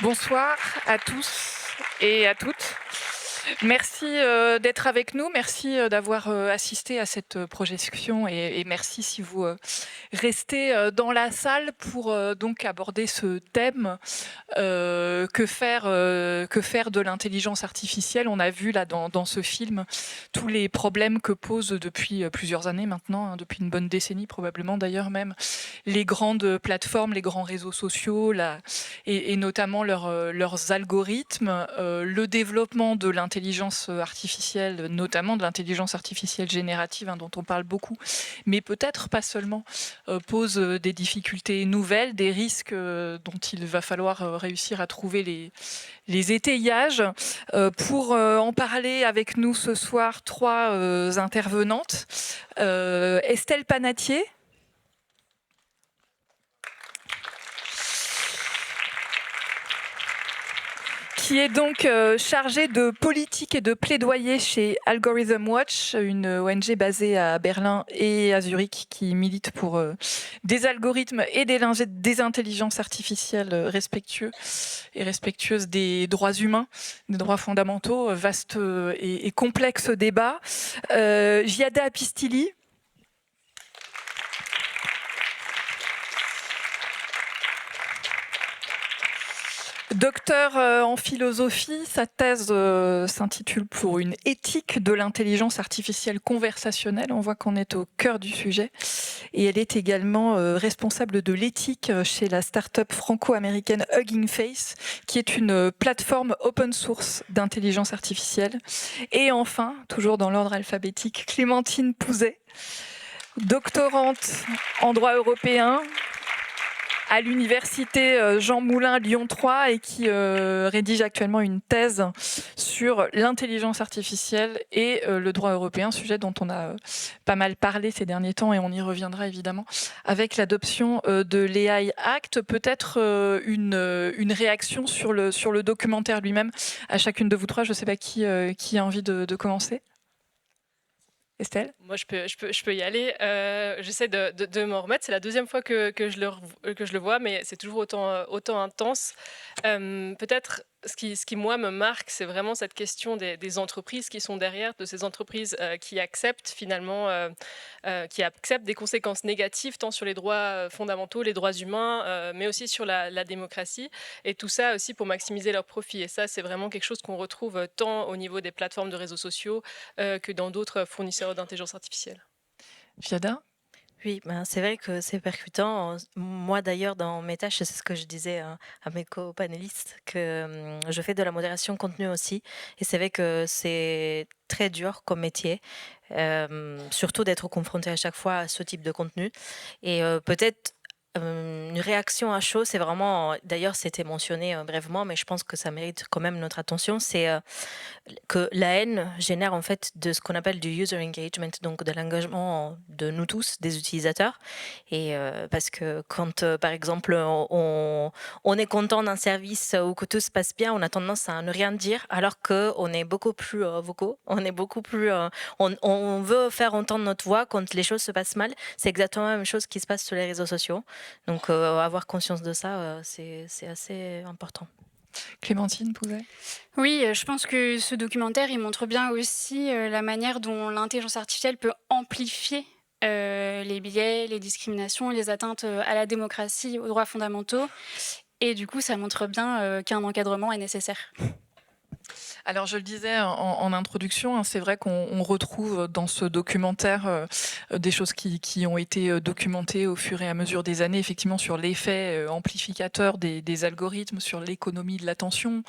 Bonsoir à tous et à toutes. Merci d'être avec nous, merci d'avoir assisté à cette projection et merci si vous restez dans la salle pour donc aborder ce thème que faire de l'intelligence artificielle. On a vu là dans ce film tous les problèmes que posent depuis plusieurs années maintenant, depuis une bonne décennie probablement d'ailleurs même, les grandes plateformes, les grands réseaux sociaux et notamment leurs algorithmes, le développement de l'intelligence artificielle, notamment de l'intelligence artificielle générative dont on parle beaucoup, mais peut-être pas seulement, pose des difficultés nouvelles, des risques dont il va falloir réussir à trouver les étayages. Pour en parler avec nous ce soir, trois intervenantes. Estelle Panatier, qui est donc chargée de politique et de plaidoyer chez Algorithm Watch, une ONG basée à Berlin et à Zurich qui milite pour des algorithmes et des intelligences artificielles respectueuses des droits humains, des droits fondamentaux. Vaste et complexe débat. Giada Pistilli, docteur en philosophie, sa thèse s'intitule Pour une éthique de l'intelligence artificielle conversationnelle. On voit qu'on est au cœur du sujet. Et elle est également responsable de l'éthique chez la start-up franco-américaine Hugging Face, qui est une plateforme open source d'intelligence artificielle. Et enfin, toujours dans l'ordre alphabétique, Clémentine Pouzet, doctorante en droit européen à l'université Jean Moulin Lyon 3 et qui rédige actuellement une thèse sur l'intelligence artificielle et le droit européen, sujet dont on a pas mal parlé ces derniers temps et on y reviendra évidemment avec l'adoption de l'AI Act. Peut-être une réaction sur le documentaire lui-même à chacune de vous trois. Je ne sais pas qui a envie de commencer. Estelle ? Moi, je peux y aller. J'essaie de m'en remettre. C'est la deuxième fois que je le vois, mais c'est toujours autant intense. Peut-être ce qui, moi, me marque, c'est vraiment cette question des entreprises qui sont derrière, de ces entreprises qui acceptent finalement, qui acceptent des conséquences négatives, tant sur les droits fondamentaux, les droits humains, mais aussi sur la démocratie. Et tout ça aussi pour maximiser leurs profits. Et ça, c'est vraiment quelque chose qu'on retrouve tant au niveau des plateformes de réseaux sociaux que dans d'autres fournisseurs d'intelligence artificielle. Giada ? Oui, ben, c'est vrai que c'est percutant. Moi, d'ailleurs, dans mes tâches, c'est ce que je disais à mes co-panélistes, que je fais de la modération contenu aussi. Et c'est vrai que c'est très dur comme métier, surtout d'être confronté à chaque fois à ce type de contenu. Et peut-être une réaction à chaud, c'est vraiment, d'ailleurs, c'était mentionné brièvement, mais je pense que ça mérite quand même notre attention, c'est que la haine génère en fait de ce qu'on appelle du user engagement, donc de l'engagement de nous tous, des utilisateurs. Et parce que quand, par exemple, on est content d'un service ou que tout se passe bien, on a tendance à ne rien dire, alors qu'on est beaucoup plus vocaux, on est beaucoup plus, on veut faire entendre notre voix quand les choses se passent mal. C'est exactement la même chose qui se passe sur les réseaux sociaux. Donc avoir conscience de ça, c'est assez important. Clémentine Pouzet ? Oui, je pense que ce documentaire, il montre bien aussi la manière dont l'intelligence artificielle peut amplifier les biais, les discriminations, les atteintes à la démocratie, aux droits fondamentaux. Et du coup, ça montre bien qu'un encadrement est nécessaire. Alors je le disais en introduction, c'est vrai qu'on retrouve dans ce documentaire des choses qui ont été documentées au fur et à mesure des années, effectivement sur l'effet amplificateur des algorithmes, sur l'économie de l'attention,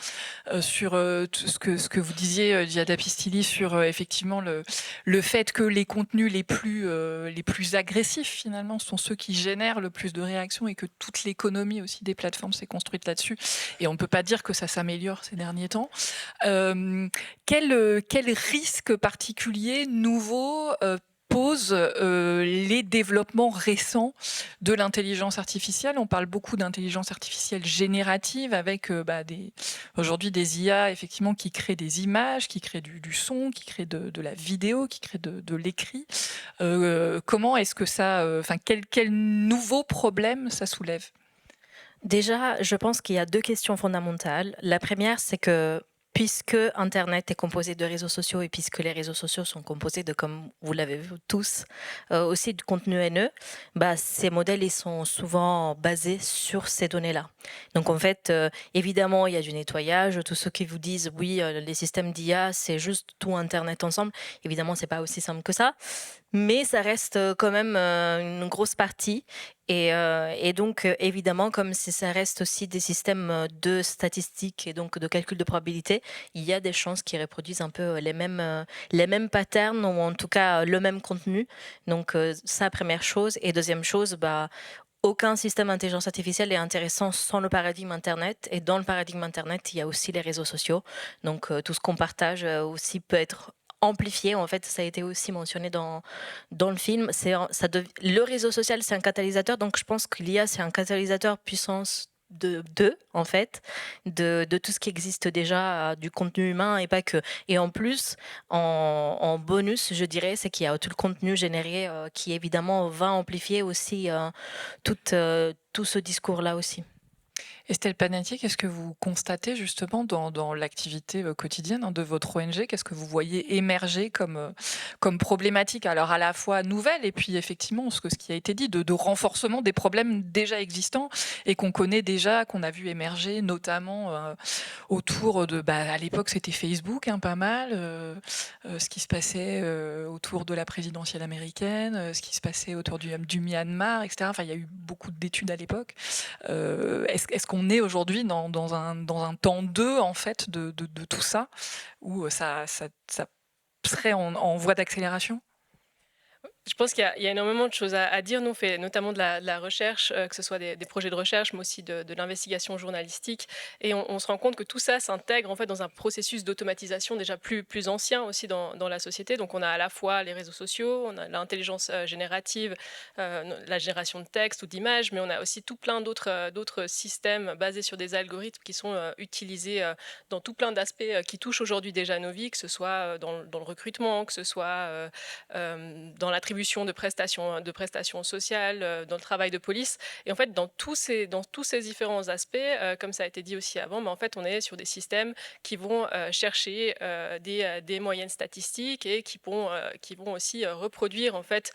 sur tout ce que vous disiez, Giada Pistilli, sur effectivement le fait que les contenus les plus agressifs finalement sont ceux qui génèrent le plus de réactions et que toute l'économie aussi des plateformes s'est construite là-dessus. Et on ne peut pas dire que ça s'améliore ces derniers temps. Quel risque particulier nouveau pose les développements récents de l'intelligence artificielle? On parle beaucoup d'intelligence artificielle générative avec aujourd'hui des IA effectivement qui créent des images, qui créent du son, qui créent de la vidéo, qui créent de l'écrit. Comment est-ce que ça, quel nouveau problème ça soulève? Déjà, je pense qu'il y a 2 questions fondamentales. La première, c'est que puisque internet est composé de réseaux sociaux et puisque les réseaux sociaux sont composés de, comme vous l'avez vu tous, aussi de contenu haineux, bah, ces modèles, ils sont souvent basés sur ces données-là. Donc en fait, évidemment, il y a du nettoyage. Tous ceux qui vous disent: «Oui, les systèmes d'IA, c'est juste tout internet ensemble», évidemment, c'est pas aussi simple que ça. Mais ça reste, quand même, une grosse partie et donc évidemment, comme ça reste aussi des systèmes, de statistiques et donc de calcul de probabilité, il y a des chances qu'ils reproduisent un peu, les mêmes patterns ou en tout cas, le même contenu. Donc ça, première chose et deuxième chose, bah, aucun système d'intelligence artificielle est intéressant sans le paradigme internet et dans le paradigme internet, il y a aussi les réseaux sociaux. Donc tout ce qu'on partage, aussi peut être amplifié. En fait, ça a été aussi mentionné dans le film. Le réseau social, c'est un catalyseur, donc je pense que l'IA, c'est un catalyseur puissance de 2, en fait, de tout ce qui existe déjà, du contenu humain et pas que. Et en plus, en bonus, je dirais, c'est qu'il y a tout le contenu généré, qui évidemment va amplifier aussi, tout ce discours-là aussi. Estelle Panetier, qu'est-ce que vous constatez justement dans l'activité quotidienne de votre ONG? Qu'est-ce que vous voyez émerger comme problématique, alors à la fois nouvelle et puis effectivement ce qui a été dit, de renforcement des problèmes déjà existants et qu'on connaît déjà, qu'on a vu émerger notamment autour de, à l'époque c'était Facebook, hein, pas mal, ce qui se passait autour de la présidentielle américaine, ce qui se passait autour du Myanmar, etc. Enfin, il y a eu beaucoup d'études à l'époque. Est-ce qu'on est aujourd'hui dans un temps 2 en fait de tout ça, où ça serait en voie d'accélération? Je pense qu'il y a énormément de choses à dire. Nous, on fait notamment de la recherche, que ce soit des projets de recherche, mais aussi de l'investigation journalistique. Et on se rend compte que tout ça s'intègre en fait dans un processus d'automatisation déjà plus ancien aussi dans la société. Donc on a à la fois les réseaux sociaux, on a l'intelligence générative, la génération de textes ou d'images, mais on a aussi tout plein d'autres systèmes basés sur des algorithmes qui sont utilisés dans tout plein d'aspects qui touchent aujourd'hui déjà nos vies, que ce soit dans le recrutement, que ce soit dans l'attribution de prestations sociales, dans le travail de police. Et en fait, dans tous ces différents aspects, comme ça a été dit aussi avant, mais en fait, on est sur des systèmes qui vont chercher des moyennes statistiques et qui vont aussi reproduire en fait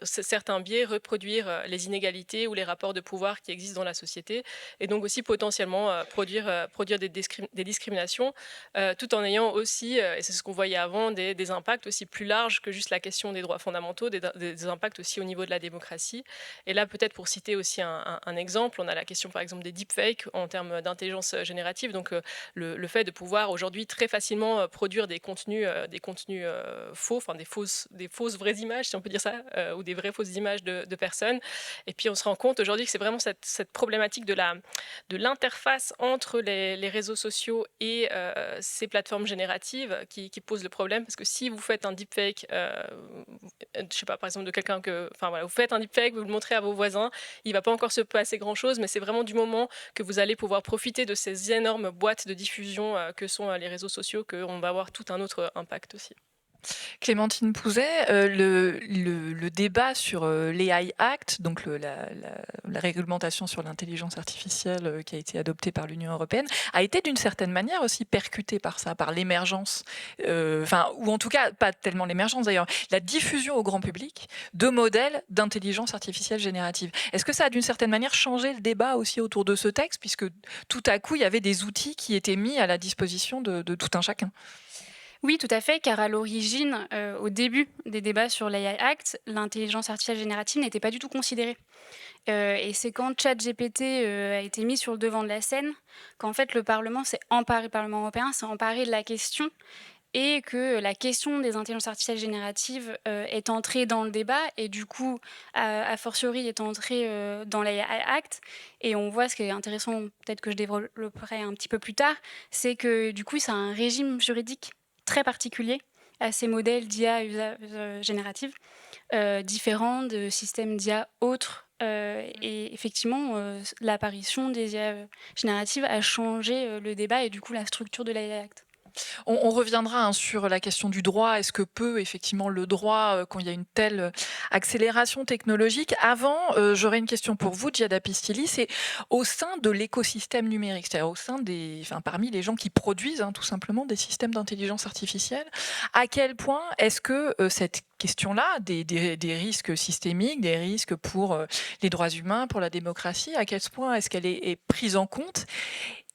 certains biais, reproduire les inégalités ou les rapports de pouvoir qui existent dans la société, et donc aussi potentiellement produire des discriminations, tout en ayant aussi, et c'est ce qu'on voyait avant, des impacts aussi plus larges que juste la question des droits fondamentaux, des impacts aussi au niveau de la démocratie. Et là, peut-être pour citer aussi un exemple, on a la question par exemple des deepfakes en termes d'intelligence générative, donc le fait de pouvoir aujourd'hui très facilement produire des contenus faux, enfin des fausses vraies images, si on peut dire ça, ou des vraies fausses images de personnes. Et puis on se rend compte aujourd'hui que c'est vraiment cette problématique de l'interface entre les réseaux sociaux et ces plateformes génératives qui pose le problème, parce que si vous faites un deepfake, je sais pas, par exemple de quelqu'un vous faites un deepfake, vous le montrez à vos voisins, il va pas encore se passer grand chose, mais c'est vraiment du moment que vous allez pouvoir profiter de ces énormes boîtes de diffusion que sont les réseaux sociaux, qu'on va avoir tout un autre impact aussi. Clémentine Pouzet, le débat sur l'AI Act, donc la réglementation sur l'intelligence artificielle qui a été adoptée par l'Union européenne, a été d'une certaine manière aussi percuté par ça, par l'émergence, ou en tout cas pas tellement l'émergence d'ailleurs, la diffusion au grand public de modèles d'intelligence artificielle générative. Est-ce que ça a d'une certaine manière changé le débat aussi autour de ce texte, puisque tout à coup il y avait des outils qui étaient mis à la disposition de tout un chacun? Oui, tout à fait, car à l'origine, au début des débats sur l'AI Act, l'intelligence artificielle générative n'était pas du tout considérée. Et c'est quand ChatGPT a été mis sur le devant de la scène qu'en fait le Parlement européen s'est emparé de la question et que la question des intelligences artificielles génératives est entrée dans le débat et du coup, a fortiori, est entrée dans l'AI Act. Et on voit, ce qui est intéressant, peut-être que je développerai un petit peu plus tard, c'est que du coup, ça a un régime juridique très particulier à ces modèles d'IA générative, différents de systèmes d'IA autres. Et effectivement, l'apparition des IA génératives a changé le débat et du coup la structure de l'AI Act. On reviendra sur la question du droit. Est-ce que peut effectivement le droit, quand il y a une telle accélération technologique? Avant, j'aurais une question pour vous, Giada Pistilli. C'est au sein de l'écosystème numérique, c'est-à-dire au sein parmi les gens qui produisent tout simplement des systèmes d'intelligence artificielle, à quel point est-ce que cette question-là, des risques systémiques, des risques pour les droits humains, pour la démocratie, à quel point est-ce qu'elle est prise en compte?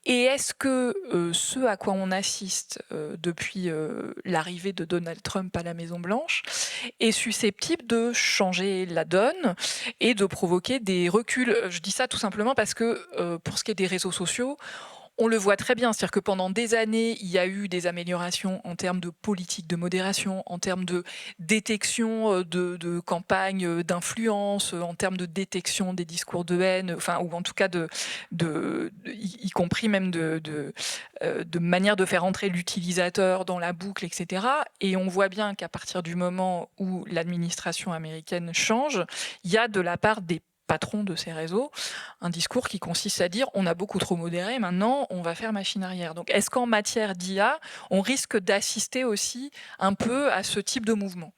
Et est-ce que ce à quoi on assiste depuis l'arrivée de Donald Trump à la Maison-Blanche est susceptible de changer la donne et de provoquer des reculs? Je dis ça tout simplement parce que pour ce qui est des réseaux sociaux, on le voit très bien, c'est-à-dire que pendant des années, il y a eu des améliorations en termes de politique de modération, en termes de détection de campagnes d'influence, en termes de détection des discours de haine, ou en tout cas y compris même de manière de faire entrer l'utilisateur dans la boucle, etc. Et on voit bien qu'à partir du moment où l'administration américaine change, il y a de la part des patrons de ces réseaux, un discours qui consiste à dire on a beaucoup trop modéré, maintenant on va faire machine arrière. Donc est-ce qu'en matière d'IA, on risque d'assister aussi un peu à ce type de mouvement?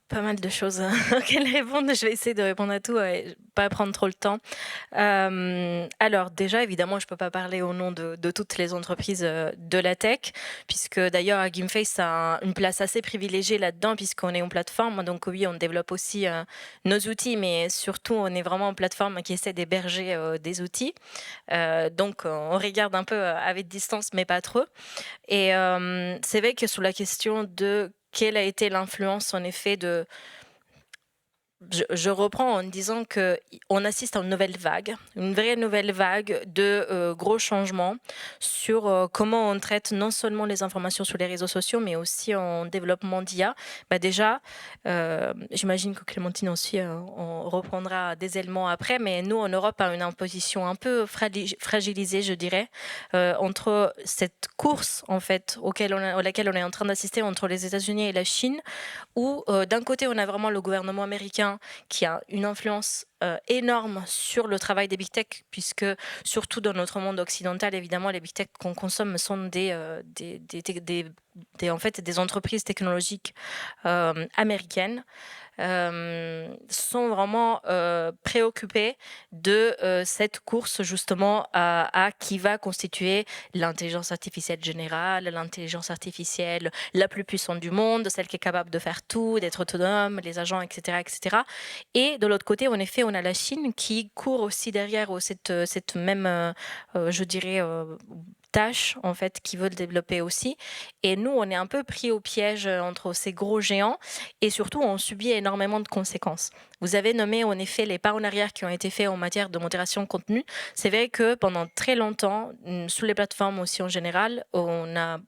Pas mal de choses auxquelles répondre. Je vais essayer de répondre à tout et pas prendre trop le temps. Alors déjà, évidemment, je peux pas parler au nom de toutes les entreprises de la tech, puisque d'ailleurs, Gameface a une place assez privilégiée là-dedans, puisqu'on est une plateforme. Donc oui, on développe aussi nos outils, mais surtout, on est vraiment une plateforme qui essaie d'héberger des outils. Donc, on regarde un peu avec distance, mais pas trop. Et c'est vrai que sur la question de quelle a été l'influence en effet de... Je reprends en disant qu'on assiste à une nouvelle vague, une vraie nouvelle vague de gros changements sur comment on traite non seulement les informations sur les réseaux sociaux, mais aussi en développement d'IA. Déjà, j'imagine que Clémentine aussi, on reprendra des éléments après, mais nous, en Europe, on a une position un peu fragilisée, je dirais, entre cette course, en fait, à laquelle on est en train d'assister entre les États-Unis et la Chine, où d'un côté, on a vraiment le gouvernement américain qui a une influence énorme sur le travail des big tech, puisque surtout dans notre monde occidental, évidemment, les big tech qu'on consomme sont en fait, des entreprises technologiques américaines. Sont vraiment préoccupés de cette course justement à qui va constituer l'intelligence artificielle générale, l'intelligence artificielle la plus puissante du monde, celle qui est capable de faire tout, d'être autonome, les agents, etc., etc. Et de l'autre côté, en effet, on a la Chine qui court aussi derrière cette même, je dirais, tâches en fait qui veulent développer aussi, et nous on est un peu pris au piège entre ces gros géants, et surtout on subit énormément de conséquences. Vous avez nommé en effet les pas en arrière qui ont été faits en matière de modération de contenu. C'est vrai que pendant très longtemps, sous les plateformes aussi en général, on a,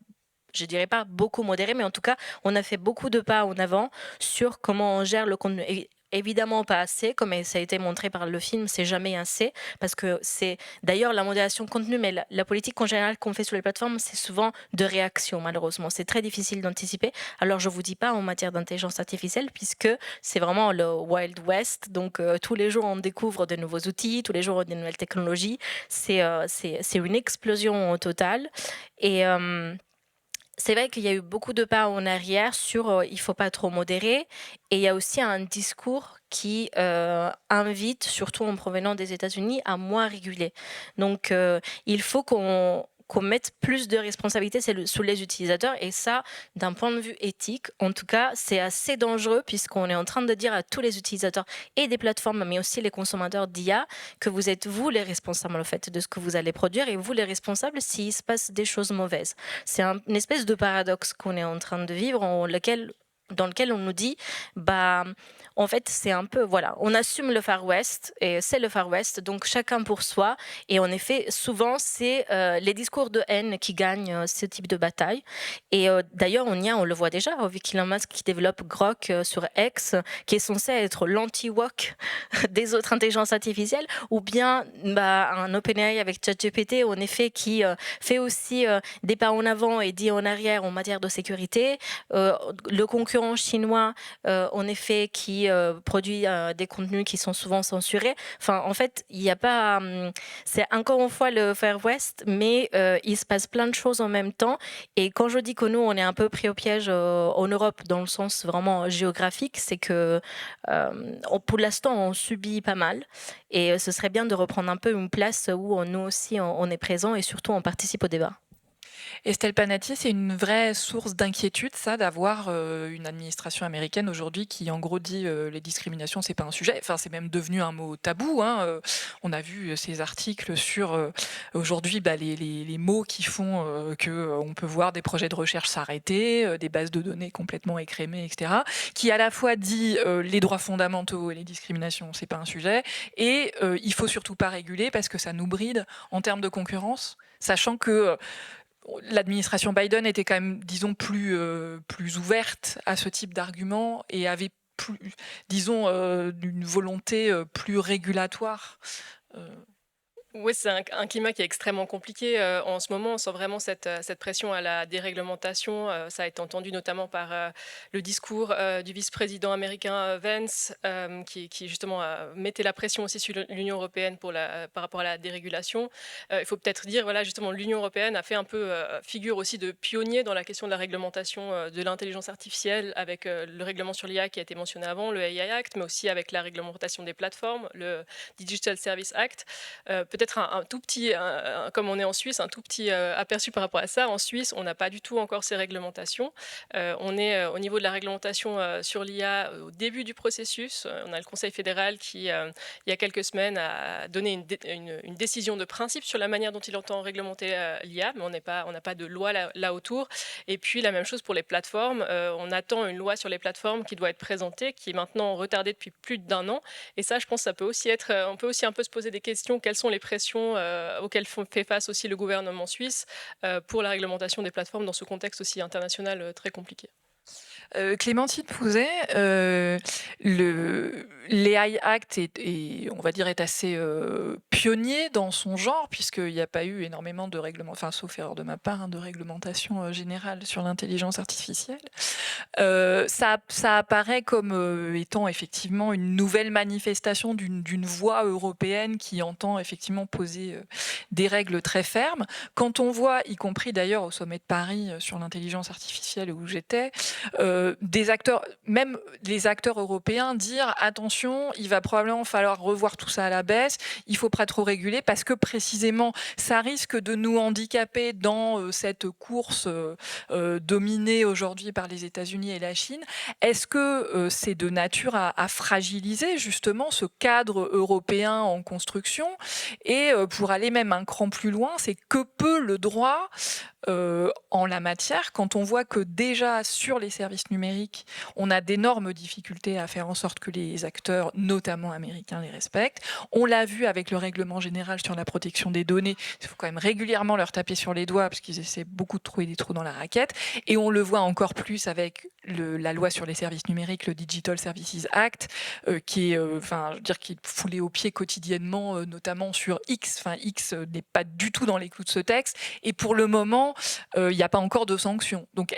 je dirais pas beaucoup modéré, mais en tout cas on a fait beaucoup de pas en avant sur comment on gère le contenu. Et évidemment pas assez, comme ça a été montré par le film, c'est jamais assez, parce que c'est d'ailleurs la modération de contenu, mais la politique en général qu'on fait sur les plateformes, c'est souvent de réaction, malheureusement. C'est très difficile d'anticiper. Alors je vous dis pas en matière d'intelligence artificielle, puisque c'est vraiment le Wild West, donc tous les jours on découvre de nouveaux outils, tous les jours des nouvelles technologies, c'est une explosion totale, et c'est vrai qu'il y a eu beaucoup de pas en arrière sur il faut pas trop modérer, et il y a aussi un discours qui invite, surtout en provenant des États-Unis, à moins réguler. Donc il faut qu'on mette plus de responsabilités sur les utilisateurs, et ça, d'un point de vue éthique, en tout cas, c'est assez dangereux, puisqu'on est en train de dire à tous les utilisateurs et des plateformes, mais aussi les consommateurs d'IA, que vous êtes vous les responsables en fait de ce que vous allez produire, et vous les responsables s'il se passe des choses mauvaises. C'est une espèce de paradoxe qu'on est en train de vivre, dans lequel on nous dit, en fait, c'est un peu, voilà, on assume le Far West, et c'est le Far West, donc chacun pour soi, et en effet, souvent, c'est les discours de haine qui gagnent ce type de bataille, et d'ailleurs, on le voit déjà, avec Elon Musk qui développe Grok sur X, qui est censé être l'anti-woke des autres intelligences artificielles, ou bien un OpenAI avec ChatGPT, en effet, qui fait aussi des pas en avant et des en arrière en matière de sécurité. Le concurrent concurrent chinois, en effet, qui produit des contenus qui sont souvent censurés. Enfin, en fait, il n'y a pas... c'est encore une fois le Far West, mais il se passe plein de choses en même temps. Et quand je dis que nous, on est un peu pris au piège en Europe, dans le sens vraiment géographique, c'est que pour l'instant, on subit pas mal. Et ce serait bien de reprendre un peu une place où nous aussi, on est présent et surtout, on participe au débat. Estelle Panatier, c'est une vraie source d'inquiétude, ça, d'avoir une administration américaine aujourd'hui qui, en gros, dit les discriminations, c'est pas un sujet. Enfin, c'est même devenu un mot tabou. On a vu ces articles sur aujourd'hui les mots qui font que on peut voir des projets de recherche s'arrêter, des bases de données complètement écrémées, etc. Qui à la fois dit les droits fondamentaux et les discriminations, c'est pas un sujet, et il faut surtout pas réguler parce que ça nous bride en termes de concurrence, sachant que l'administration Biden était quand même, disons, plus ouverte à ce type d'arguments et avait plus, disons, une volonté plus régulatoire. Oui, c'est un climat qui est extrêmement compliqué en ce moment. On sent vraiment cette pression à la déréglementation. Ça a été entendu notamment par le discours du vice-président américain Vance, qui justement mettait la pression aussi sur l'Union européenne par rapport à la dérégulation. Il faut peut-être dire, voilà, justement, l'Union européenne a fait un peu figure aussi de pionnier dans la question de la réglementation de l'intelligence artificielle, avec le règlement sur l'IA qui a été mentionné avant, le AI Act, mais aussi avec la réglementation des plateformes, le Digital Service Act. Peut-être un tout petit, comme on est en Suisse, un tout petit aperçu par rapport à ça. En Suisse, on n'a pas du tout encore ces réglementations. On est au niveau de la réglementation sur l'IA au début du processus. On a le Conseil fédéral qui, il y a quelques semaines, a donné une décision de principe sur la manière dont il entend réglementer l'IA, mais on n'a pas de loi là autour. Et puis la même chose pour les plateformes. On attend une loi sur les plateformes qui doit être présentée, qui est maintenant retardée depuis plus d'1 an. Et ça, je pense, ça peut aussi être, on peut aussi un peu se poser des questions. Quelles sont les pressions auxquelles fait face aussi le gouvernement suisse pour la réglementation des plateformes dans ce contexte aussi international très compliqué? Clémentine Pouzet, l'AI Act on va dire, est assez pionnier dans son genre, puisqu'il n'y a pas eu énormément de règlements, enfin, sauf erreur de ma part, de réglementation générale sur l'intelligence artificielle. Ça apparaît comme étant effectivement une nouvelle manifestation d'une voix européenne qui entend effectivement poser des règles très fermes. Quand on voit, y compris d'ailleurs au sommet de Paris sur l'intelligence artificielle où j'étais, des acteurs, même les acteurs européens, dire attention, il va probablement falloir revoir tout ça à la baisse, il faut pas trop réguler parce que précisément ça risque de nous handicaper dans cette course dominée aujourd'hui par les États-Unis et la Chine. Est-ce que c'est de nature à fragiliser justement ce cadre européen en construction? Et pour aller même un cran plus loin, c'est que peut le droit en la matière, quand on voit que déjà sur les services numériques, on a d'énormes difficultés à faire en sorte que les acteurs, notamment américains, les respectent. On l'a vu avec le règlement général sur la protection des données. Il faut quand même régulièrement leur taper sur les doigts parce qu'ils essaient beaucoup de trouver des trous dans la raquette. Et on le voit encore plus avec la loi sur les services numériques, le Digital Services Act, qui est, qui est foulé au pied quotidiennement, notamment sur X. Enfin, X n'est pas du tout dans les clous de ce texte. Et pour le moment, il n'y a pas encore de sanctions. Donc,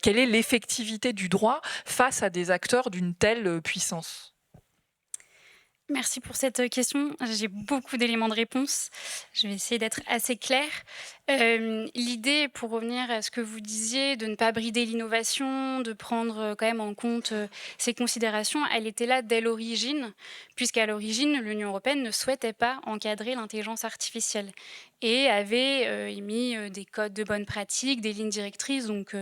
quelle est l'effectivité du droit face à des acteurs d'une telle puissance ? Merci pour cette question. J'ai beaucoup d'éléments de réponse. Je vais essayer d'être assez claire. L'idée, pour revenir à ce que vous disiez, de ne pas brider l'innovation, de prendre quand même en compte ces considérations, elle était là dès l'origine, puisqu'à l'origine, l'Union européenne ne souhaitait pas encadrer l'intelligence artificielle et avait émis des codes de bonne pratique, des lignes directrices, donc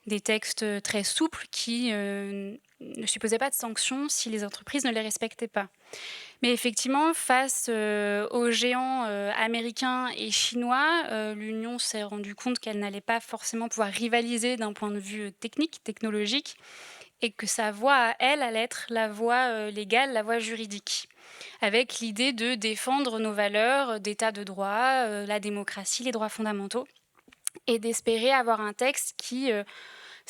des textes très souples qui ne supposaient pas de sanctions si les entreprises ne les respectaient pas. Mais effectivement, face aux géants américains et chinois, l'Union s'est rendue compte qu'elle n'allait pas forcément pouvoir rivaliser d'un point de vue technique, technologique, et que sa voie à elle allait être la voie légale, la voie juridique, avec l'idée de défendre nos valeurs d'état de droit, la démocratie, les droits fondamentaux, et d'espérer avoir un texte qui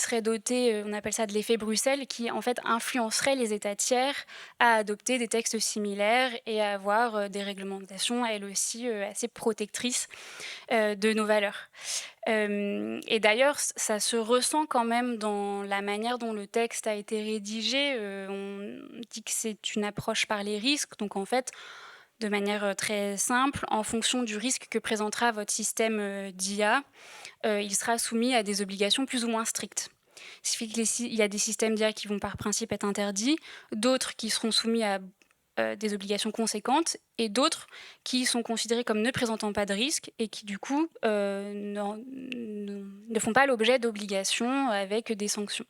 serait doté, on appelle ça de l'effet Bruxelles, qui en fait influencerait les États tiers à adopter des textes similaires et à avoir des réglementations, elles aussi, assez protectrices de nos valeurs. Et d'ailleurs, ça se ressent quand même dans la manière dont le texte a été rédigé. On dit que c'est une approche par les risques. Donc en fait, de manière très simple, en fonction du risque que présentera votre système d'IA, il sera soumis à des obligations plus ou moins strictes. Il suffit qu'il y a des systèmes d'IA qui vont par principe être interdits, d'autres qui seront soumis à des obligations conséquentes et d'autres qui sont considérés comme ne présentant pas de risque et qui du coup ne font pas l'objet d'obligations avec des sanctions.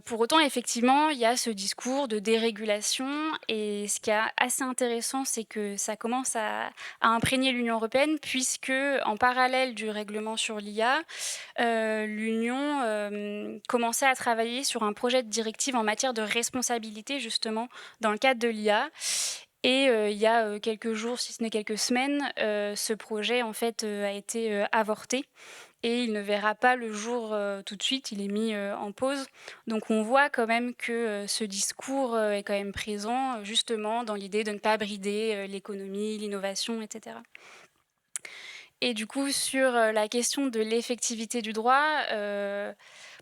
Pour autant, effectivement, il y a ce discours de dérégulation et ce qui est assez intéressant, c'est que ça commence à imprégner l'Union européenne puisque, en parallèle du règlement sur l'IA, l'Union commençait à travailler sur un projet de directive en matière de responsabilité, justement, dans le cadre de l'IA. Et il y a quelques jours, si ce n'est quelques semaines, ce projet, en fait, a été avorté. Et il ne verra pas le jour tout de suite, il est mis en pause. Donc on voit quand même que ce discours est quand même présent, justement dans l'idée de ne pas brider l'économie, l'innovation, etc. Et du coup, sur la question de l'effectivité du droit,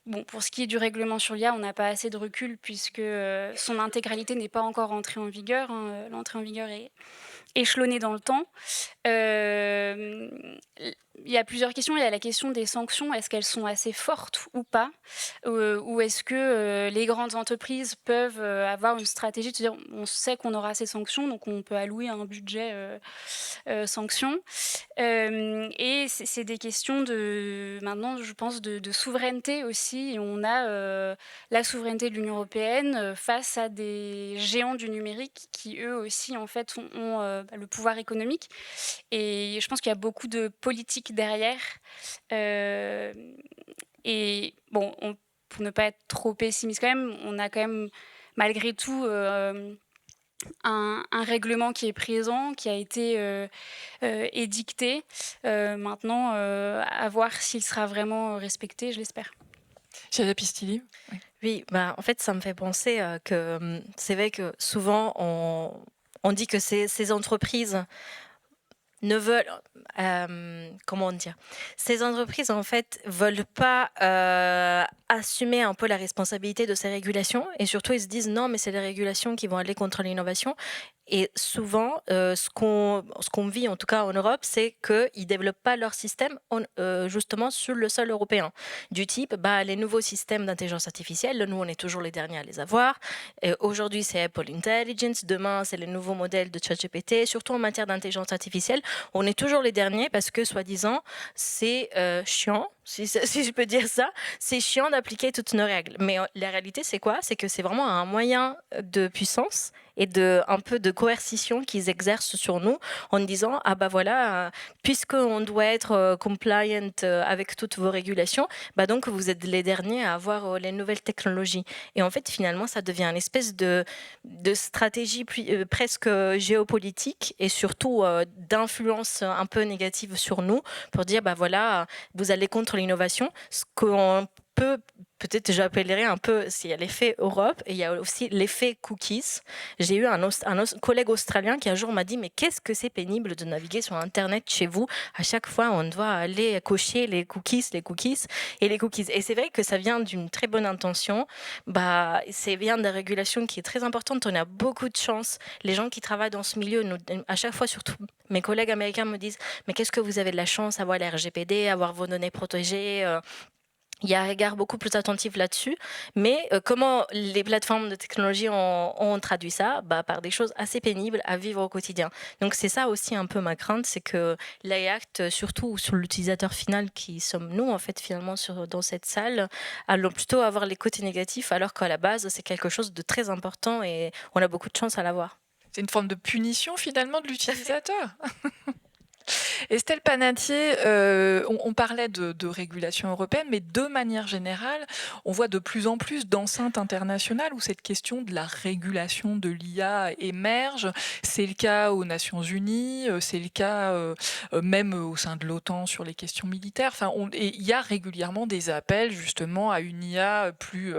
bon, pour ce qui est du règlement sur l'IA, on n'a pas assez de recul puisque son intégralité n'est pas encore entrée en vigueur. Hein. L'entrée en vigueur est échelonnée dans le temps. Il y a plusieurs questions. Il y a la question des sanctions. Est-ce qu'elles sont assez fortes ou pas? Ou est-ce que les grandes entreprises peuvent avoir une stratégie de se dire on sait qu'on aura ces sanctions, donc on peut allouer un budget sanctions. Et c'est des questions maintenant, je pense, de souveraineté aussi. Et on a la souveraineté de l'Union européenne face à des géants du numérique qui, eux aussi, en fait, ont le pouvoir économique. Et je pense qu'il y a beaucoup de politique derrière. Et bon, pour ne pas être trop pessimiste quand même, on a quand même, malgré tout, un règlement qui est présent, qui a été édicté. Maintenant, à voir s'il sera vraiment respecté, je l'espère. Chaya Pistilli. Oui, bah, en fait, ça me fait penser que c'est vrai que souvent, on dit que ces entreprises ne veulent, comment dire, ces entreprises en fait veulent pas assumer un peu la responsabilité de ces régulations et surtout ils se disent non mais c'est les régulations qui vont aller contre l'innovation et souvent ce qu'on vit en tout cas en Europe c'est qu'ils développent pas leur système justement sur le sol européen du type les nouveaux systèmes d'intelligence artificielle, nous on est toujours les derniers à les avoir. Aujourd'hui c'est Apple Intelligence, demain c'est les nouveaux modèles de ChatGPT, surtout en matière d'intelligence artificielle on est toujours les derniers parce que, soi-disant, c'est chiant, si je peux dire ça, c'est chiant d'appliquer toutes nos règles. Mais la réalité, c'est quoi? C'est que c'est vraiment un moyen de puissance et un peu de coercition qu'ils exercent sur nous en disant « Ah bah voilà, puisqu'on doit être compliant avec toutes vos régulations, donc vous êtes les derniers à avoir les nouvelles technologies. » Et en fait, finalement, ça devient une espèce de stratégie presque géopolitique et surtout d'influence un peu négative sur nous pour dire bah voilà, vous allez contre l'innovation, ce qu'on peut-être j'appellerais un peu, il y a l'effet Europe et il y a aussi l'effet cookies. J'ai eu un collègue australien qui un jour m'a dit mais qu'est-ce que c'est pénible de naviguer sur Internet chez vous, à chaque fois on doit aller cocher les cookies et les cookies. Et c'est vrai que ça vient d'une très bonne intention, c'est vient de la régulation qui est très importante, on a beaucoup de chance, les gens qui travaillent dans ce milieu, à chaque fois surtout mes collègues américains me disent mais qu'est-ce que vous avez de la chance, avoir la RGPD, avoir vos données protégées. Il y a un regard beaucoup plus attentif là-dessus, mais comment les plateformes de technologie ont traduit ça par des choses assez pénibles à vivre au quotidien. Donc c'est ça aussi un peu ma crainte, c'est que l'AI Act, surtout sur l'utilisateur final qui sommes nous en fait finalement dans cette salle, allons plutôt avoir les côtés négatifs alors qu'à la base c'est quelque chose de très important et on a beaucoup de chance à l'avoir. C'est une forme de punition finalement de l'utilisateur. Estelle Panatier, on parlait de régulation européenne, mais de manière générale, on voit de plus en plus d'enceintes internationales où cette question de la régulation de l'IA émerge. C'est le cas aux Nations Unies, c'est le cas même au sein de l'OTAN sur les questions militaires. Enfin, et il y a régulièrement des appels justement à une IA plus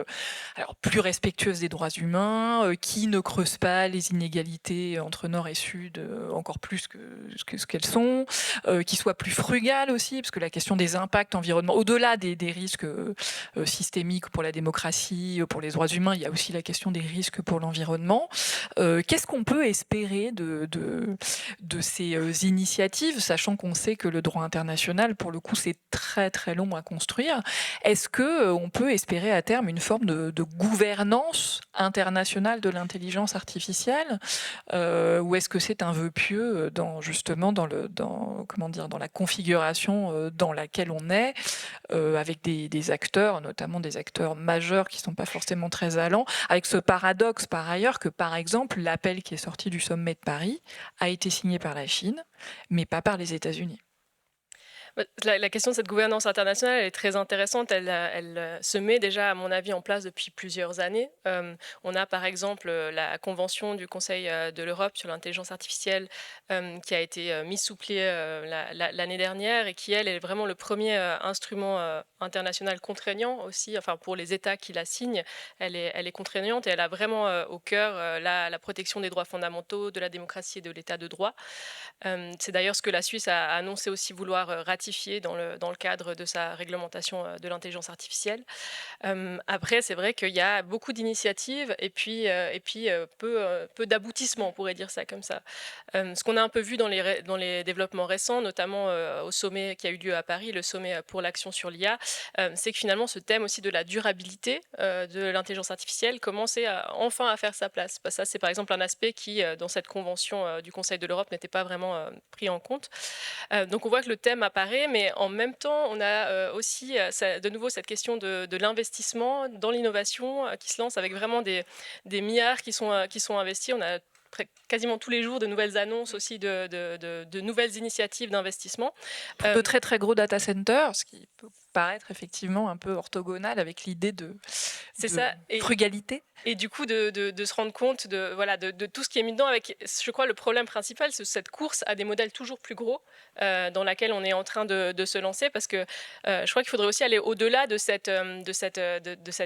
respectueuse des droits humains, qui ne creuse pas les inégalités entre Nord et Sud encore plus que ce qu'elles sont, qui soit plus frugale aussi, parce que la question des impacts environnementaux, au-delà des risques systémiques pour la démocratie, pour les droits humains, il y a aussi la question des risques pour l'environnement. Qu'est-ce qu'on peut espérer de ces initiatives, sachant qu'on sait que le droit international, pour le coup, c'est très très long à construire. Est-ce qu'on peut espérer à terme une forme de gouvernance internationale de l'intelligence artificielle, ou est-ce que c'est un vœu pieux justement dans la configuration dans laquelle on est, avec des acteurs, notamment des acteurs majeurs qui ne sont pas forcément très allants, avec ce paradoxe par ailleurs que, par exemple, l'appel qui est sorti du sommet de Paris a été signé par la Chine, mais pas par les États-Unis. La question de cette gouvernance internationale, elle est très intéressante. Elle se met déjà, à mon avis, en place depuis plusieurs années. On a par exemple la convention du Conseil de l'Europe sur l'intelligence artificielle qui a été mise sous pied l'année dernière et qui, elle, est vraiment le premier instrument international contraignant aussi, enfin pour les États qui la signent. Elle est contraignante et elle a vraiment au cœur la protection des droits fondamentaux, de la démocratie et de l'état de droit. C'est d'ailleurs ce que la Suisse a annoncé aussi vouloir ratifier dans le cadre de sa réglementation de l'intelligence artificielle. Après, c'est vrai qu'il y a beaucoup d'initiatives et puis peu d'aboutissements, on pourrait dire ça comme ça. Ce qu'on a un peu vu dans les développements récents, notamment au sommet qui a eu lieu à Paris, le sommet pour l'action sur l'IA, c'est que finalement ce thème aussi de la durabilité de l'intelligence artificielle commençait enfin à faire sa place. Ça, c'est par exemple un aspect qui, dans cette convention du Conseil de l'Europe, n'était pas vraiment pris en compte. Donc on voit que le thème apparaît, mais en même temps, on a aussi de nouveau cette question de l'investissement dans l'innovation qui se lance avec vraiment des milliards qui sont investis. On a quasiment tous les jours de nouvelles annonces aussi de nouvelles initiatives d'investissement. De très très gros data centers, ce qui peut paraître effectivement un peu orthogonal avec l'idée de frugalité. Et du coup, de se rendre compte de tout ce qui est mis dedans, avec, je crois, le problème principal, c'est cette course à des modèles toujours plus gros dans laquelle on est en train de se lancer, parce que je crois qu'il faudrait aussi aller au-delà de cette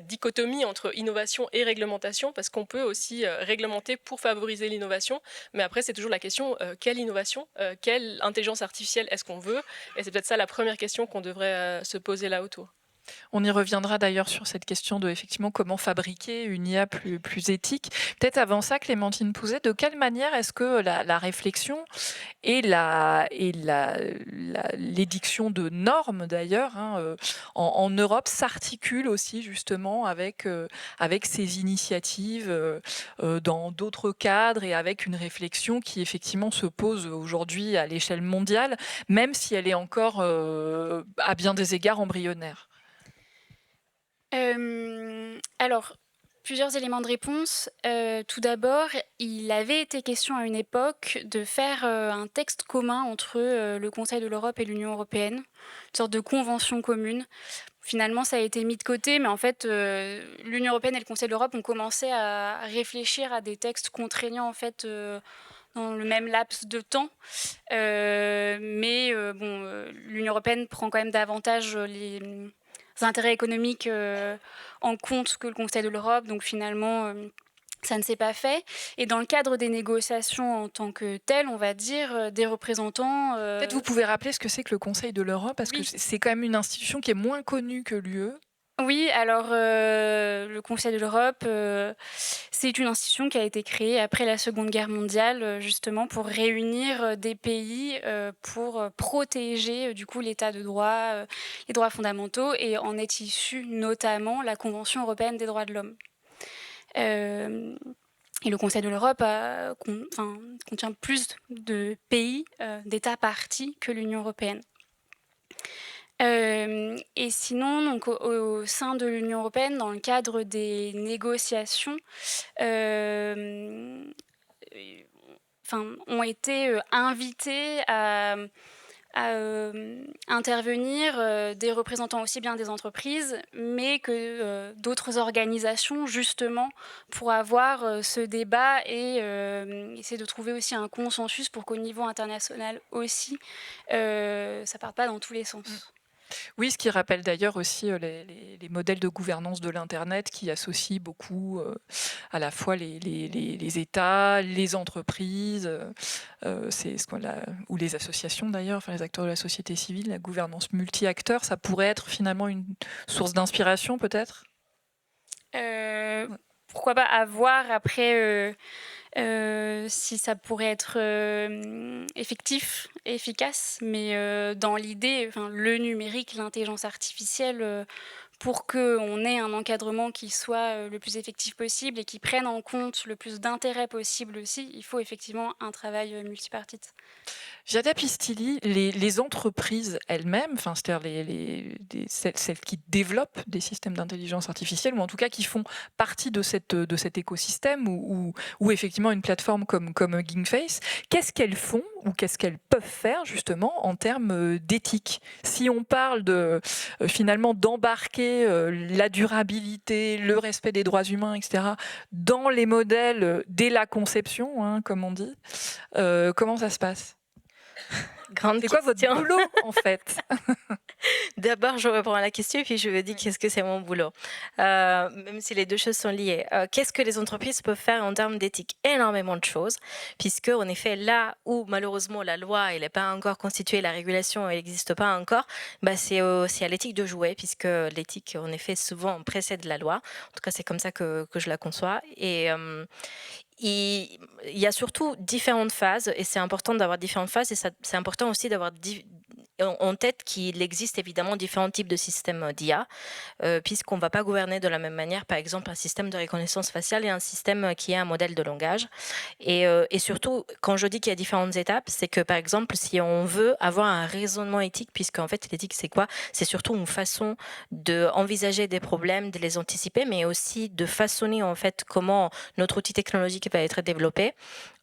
dichotomie entre innovation et réglementation, parce qu'on peut aussi réglementer pour favoriser l'innovation, mais après, c'est toujours la question, quelle innovation, quelle intelligence artificielle est-ce qu'on veut? Et c'est peut-être ça la première question qu'on devrait se poser là autour. On y reviendra d'ailleurs sur cette question de effectivement comment fabriquer une IA plus éthique. Peut-être avant ça, Clémentine Pouzet, de quelle manière est-ce que la réflexion et l'édiction de normes d'ailleurs en Europe s'articulent aussi justement avec ces initiatives dans d'autres cadres et avec une réflexion qui effectivement se pose aujourd'hui à l'échelle mondiale, même si elle est encore à bien des égards embryonnaire? Alors, plusieurs éléments de réponse. Tout d'abord, il avait été question à une époque de faire un texte commun entre le Conseil de l'Europe et l'Union européenne, une sorte de convention commune. Finalement, ça a été mis de côté, mais en fait, l'Union européenne et le Conseil de l'Europe ont commencé à réfléchir à des textes contraignants, en fait, dans le même laps de temps. L'Union européenne prend quand même davantage les intérêts économiques en compte que le Conseil de l'Europe, donc finalement ça ne s'est pas fait. Et dans le cadre des négociations en tant que telles, on va dire, des représentants... Peut-être vous pouvez rappeler ce que c'est que le Conseil de l'Europe, parce que c'est quand même une institution qui est moins connue que l'UE. Oui, alors le Conseil de l'Europe, c'est une institution qui a été créée après la Seconde Guerre mondiale, justement pour réunir des pays pour protéger du coup l'état de droit, les droits fondamentaux, et en est issue notamment la Convention européenne des droits de l'homme. Et le Conseil de l'Europe contient plus de pays, d'États parties que l'Union européenne. Et sinon, donc, au sein de l'Union européenne, dans le cadre des négociations, ont été invités à intervenir des représentants aussi bien des entreprises, mais que d'autres organisations, justement, pour avoir ce débat et essayer de trouver aussi un consensus pour qu'au niveau international aussi, ça parte pas dans tous les sens. Oui, ce qui rappelle d'ailleurs aussi les modèles de gouvernance de l'Internet qui associent beaucoup à la fois les États, les entreprises, c'est ou les associations d'ailleurs, enfin les acteurs de la société civile, la gouvernance multi-acteurs, ça pourrait être finalement une source d'inspiration peut-être. Pourquoi pas, à voir après si ça pourrait être effectif et efficace, mais dans l'idée, le numérique, l'intelligence artificielle, pour qu'on ait un encadrement qui soit le plus effectif possible et qui prenne en compte le plus d'intérêts possible aussi, il faut effectivement un travail multipartite. Giada Pistilli, les entreprises elles-mêmes, enfin, c'est-à-dire celles qui développent des systèmes d'intelligence artificielle, ou en tout cas qui font partie de cet écosystème, ou effectivement une plateforme comme Gingface, qu'est-ce qu'elles font ou qu'est-ce qu'elles peuvent faire justement en termes d'éthique? Si on parle finalement d'embarquer la durabilité, le respect des droits humains, etc., dans les modèles dès la conception, hein, comme on dit, comment ça se passe? Grande C'est quoi votre question. boulot en fait? D'abord, je réponds à la question et puis je me dis qu'est-ce que c'est mon boulot. Même si les deux choses sont liées. Qu'est-ce que les entreprises peuvent faire en termes d'éthique? Énormément de choses, puisque en effet, là où malheureusement la loi elle n'est pas encore constituée, la régulation n'existe pas encore, bah, c'est à l'éthique de jouer, puisque l'éthique en effet souvent précède la loi. En tout cas, c'est comme ça que je la conçois. Et il y a surtout différentes phases et c'est important d'avoir différentes phases et c'est important aussi d'avoir en tête qu'il existe évidemment différents types de systèmes d'IA, puisqu'on ne va pas gouverner de la même manière, par exemple, un système de reconnaissance faciale et un système qui est un modèle de langage. Et surtout, quand je dis qu'il y a différentes étapes, c'est que, par exemple, si on veut avoir un raisonnement éthique, puisqu'en fait, l'éthique, c'est quoi? C'est surtout une façon d'envisager des problèmes, de les anticiper, mais aussi de façonner, en fait, comment notre outil technologique va être développé.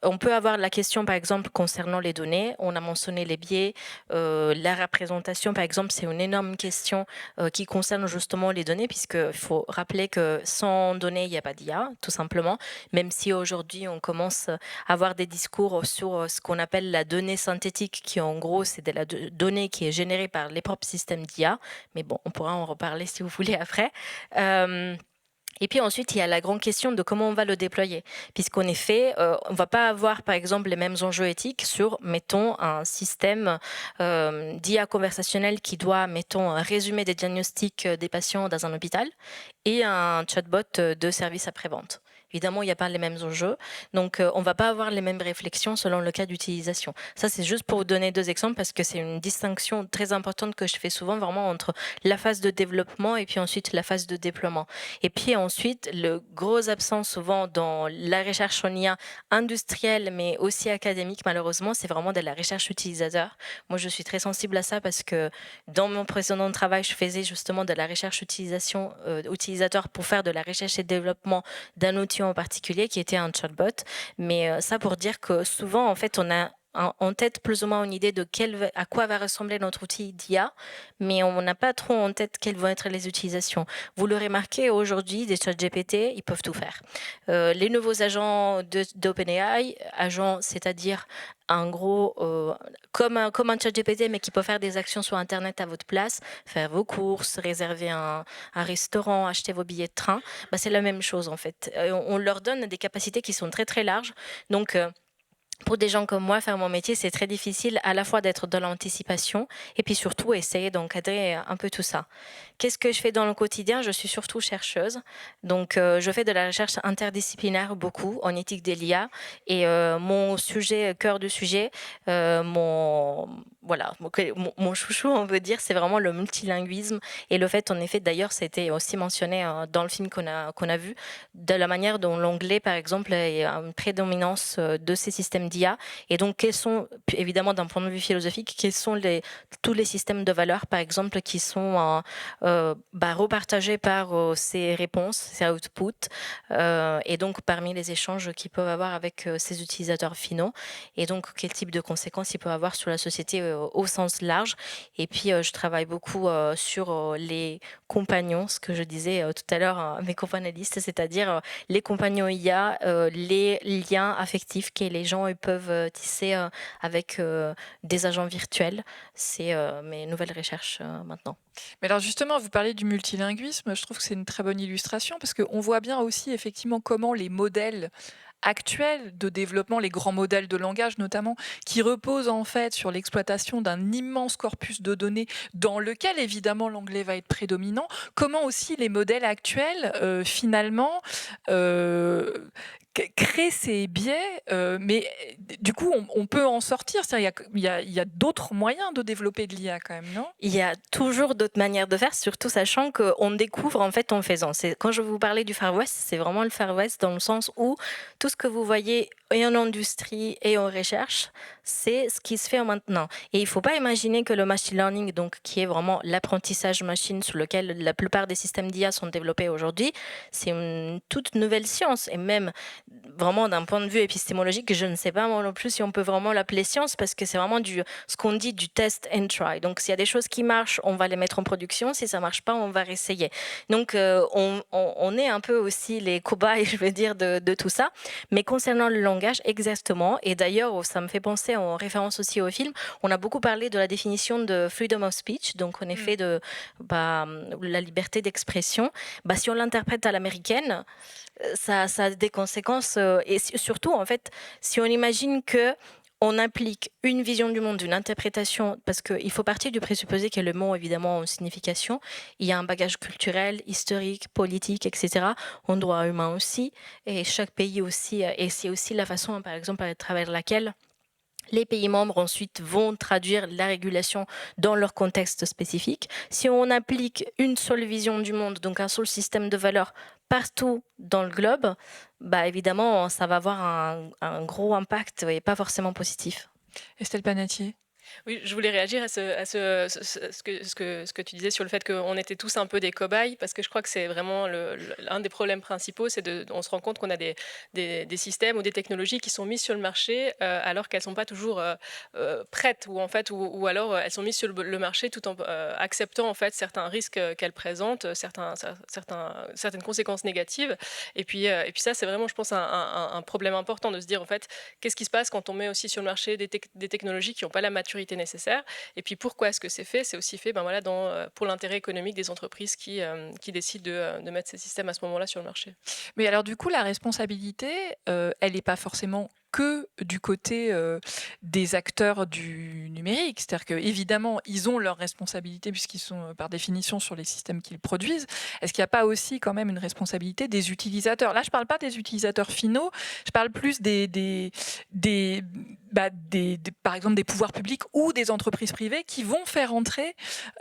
On peut avoir la question, par exemple, concernant les données. On a mentionné les biais. La représentation, par exemple, c'est une énorme question qui concerne justement les données, puisqu'il faut rappeler que sans données, il n'y a pas d'IA, tout simplement. Même si aujourd'hui, on commence à avoir des discours sur ce qu'on appelle la donnée synthétique, qui en gros, c'est de la donnée qui est générée par les propres systèmes d'IA. Mais bon, on pourra en reparler si vous voulez après. Et puis ensuite, il y a la grande question de comment on va le déployer. Puisqu'en effet, on ne va pas avoir, par exemple, les mêmes enjeux éthiques sur, mettons, un système d'IA conversationnel qui doit, mettons, résumer des diagnostics des patients dans un hôpital et un chatbot de service après-vente. Évidemment, il n'y a pas les mêmes enjeux. Donc, on ne va pas avoir les mêmes réflexions selon le cas d'utilisation. Ça, c'est juste pour vous donner deux exemples parce que c'est une distinction très importante que je fais souvent vraiment entre la phase de développement et puis ensuite la phase de déploiement. Et puis ensuite, le gros absent souvent dans la recherche en IA industrielle, mais aussi académique, malheureusement, c'est vraiment de la recherche utilisateur. Moi, je suis très sensible à ça parce que dans mon précédent travail, je faisais justement de la recherche utilisateur pour faire de la recherche et développement d'un outil en particulier qui était un chatbot. Mais ça pour dire que souvent, en fait, on a en tête plus ou moins une idée de à quoi va ressembler notre outil d'IA, mais on n'a pas trop en tête quelles vont être les utilisations. Vous le remarquez, aujourd'hui, des ChatGPT, ils peuvent tout faire. Les nouveaux agents d'OpenAI, agents, c'est-à-dire en gros, comme un ChatGPT, mais qui peut faire des actions sur Internet à votre place, faire vos courses, réserver un restaurant, acheter vos billets de train, bah, c'est la même chose en fait. On leur donne des capacités qui sont très très larges. Donc, pour des gens comme moi, faire mon métier, c'est très difficile à la fois d'être dans l'anticipation et puis surtout essayer d'encadrer un peu tout ça. Qu'est-ce que je fais dans le quotidien? Je suis surtout chercheuse. Donc, je fais de la recherche interdisciplinaire beaucoup en éthique de l'IA. Et mon sujet, cœur de sujet, mon chouchou, on veut dire, c'est vraiment le multilinguisme. Et le fait, en effet, d'ailleurs, c'était aussi mentionné dans le film qu'on a vu, de la manière dont l'anglais, par exemple, est une prédominance de ces systèmes d'IA. Et donc, quels sont, évidemment, d'un point de vue philosophique, quels sont tous les systèmes de valeurs, par exemple, qui sont repartagés par ces réponses, ces outputs, et donc parmi les échanges qu'ils peuvent avoir avec ces utilisateurs finaux, et donc quel type de conséquences ils peuvent avoir sur la société au sens large. Et puis, je travaille beaucoup sur les compagnons, ce que je disais tout à l'heure à mes co-panélistes, c'est-à-dire les compagnons IA, les liens affectifs que les gens ils peuvent tisser avec des agents virtuels. C'est mes nouvelles recherches maintenant. Mais alors justement, vous parlez du multilinguisme, je trouve que c'est une très bonne illustration parce qu'on voit bien aussi effectivement comment les modèles actuels de développement, les grands modèles de langage notamment, qui reposent en fait sur l'exploitation d'un immense corpus de données dans lequel évidemment l'anglais va être prédominant, comment aussi les modèles actuels finalement créent ces biais, mais du coup on peut en sortir, c'est-à-dire il y a d'autres moyens de développer de l'IA quand même, non? Il y a toujours d'autres manières de faire, surtout sachant qu'on découvre en fait en faisant. Quand je vous parlais du Far West, c'est vraiment le Far West dans le sens où tout ce que vous voyez et en industrie et en recherche, c'est ce qui se fait maintenant. Et il ne faut pas imaginer que le machine learning, donc qui est vraiment l'apprentissage machine sur lequel la plupart des systèmes d'IA sont développés aujourd'hui, c'est une toute nouvelle science. Et même vraiment d'un point de vue épistémologique, je ne sais pas moi non plus si on peut vraiment l'appeler science parce que c'est vraiment ce qu'on dit du test and try. Donc s'il y a des choses qui marchent, on va les mettre en production. Si ça marche pas, on va réessayer. Donc on est un peu aussi les cobayes, je veux dire, de tout ça. Mais concernant le langage, exactement. Et d'ailleurs, ça me fait penser en référence aussi au film. On a beaucoup parlé de la définition de freedom of speech, donc en effet de la liberté d'expression. Si on l'interprète à l'américaine, ça a des conséquences. Et surtout, en fait, si on imagine que on implique une vision du monde, une interprétation, parce qu'il faut partir du présupposé que le mot, évidemment, a une signification. Il y a un bagage culturel, historique, politique, etc. En droit humain aussi, et chaque pays aussi. Et c'est aussi la façon, par exemple, à travers laquelle les pays membres ensuite vont traduire la régulation dans leur contexte spécifique. Si on applique une seule vision du monde, donc un seul système de valeurs partout dans le globe, évidemment, ça va avoir un gros impact et pas forcément positif. Estelle Panatier. Oui, je voulais réagir à ce que tu disais sur le fait qu'on était tous un peu des cobayes, parce que je crois que c'est vraiment l'un des problèmes principaux, on se rend compte qu'on a des systèmes ou des technologies qui sont mises sur le marché alors qu'elles ne sont pas toujours prêtes, ou alors elles sont mises sur le marché tout en acceptant en fait certains risques qu'elles présentent, certaines conséquences négatives. Et puis ça, c'est vraiment, je pense, un problème important de se dire en fait, qu'est-ce qui se passe quand on met aussi sur le marché des technologies qui n'ont pas la maturité nécessaire, et puis pourquoi est-ce que c'est fait? C'est aussi fait pour l'intérêt économique des entreprises qui décident de mettre ces systèmes à ce moment-là sur le marché. Mais alors du coup, la responsabilité, elle n'est pas forcément que du côté des acteurs du numérique. C'est-à-dire qu'évidemment, ils ont leurs responsabilités puisqu'ils sont par définition sur les systèmes qu'ils produisent. Est-ce qu'il n'y a pas aussi quand même une responsabilité des utilisateurs? Là, je ne parle pas des utilisateurs finaux, je parle plus par exemple des pouvoirs publics ou des entreprises privées qui vont faire entrer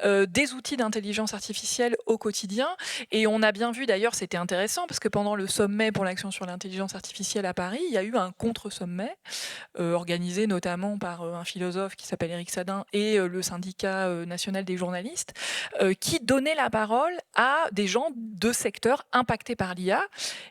des outils d'intelligence artificielle au quotidien. Et on a bien vu d'ailleurs, c'était intéressant parce que pendant le sommet pour l'action sur l'intelligence artificielle à Paris, il y a eu un contre-sommet organisé notamment par un philosophe qui s'appelle Éric Sadin et le syndicat national des journalistes qui donnait la parole à des gens de secteurs impactés par l'IA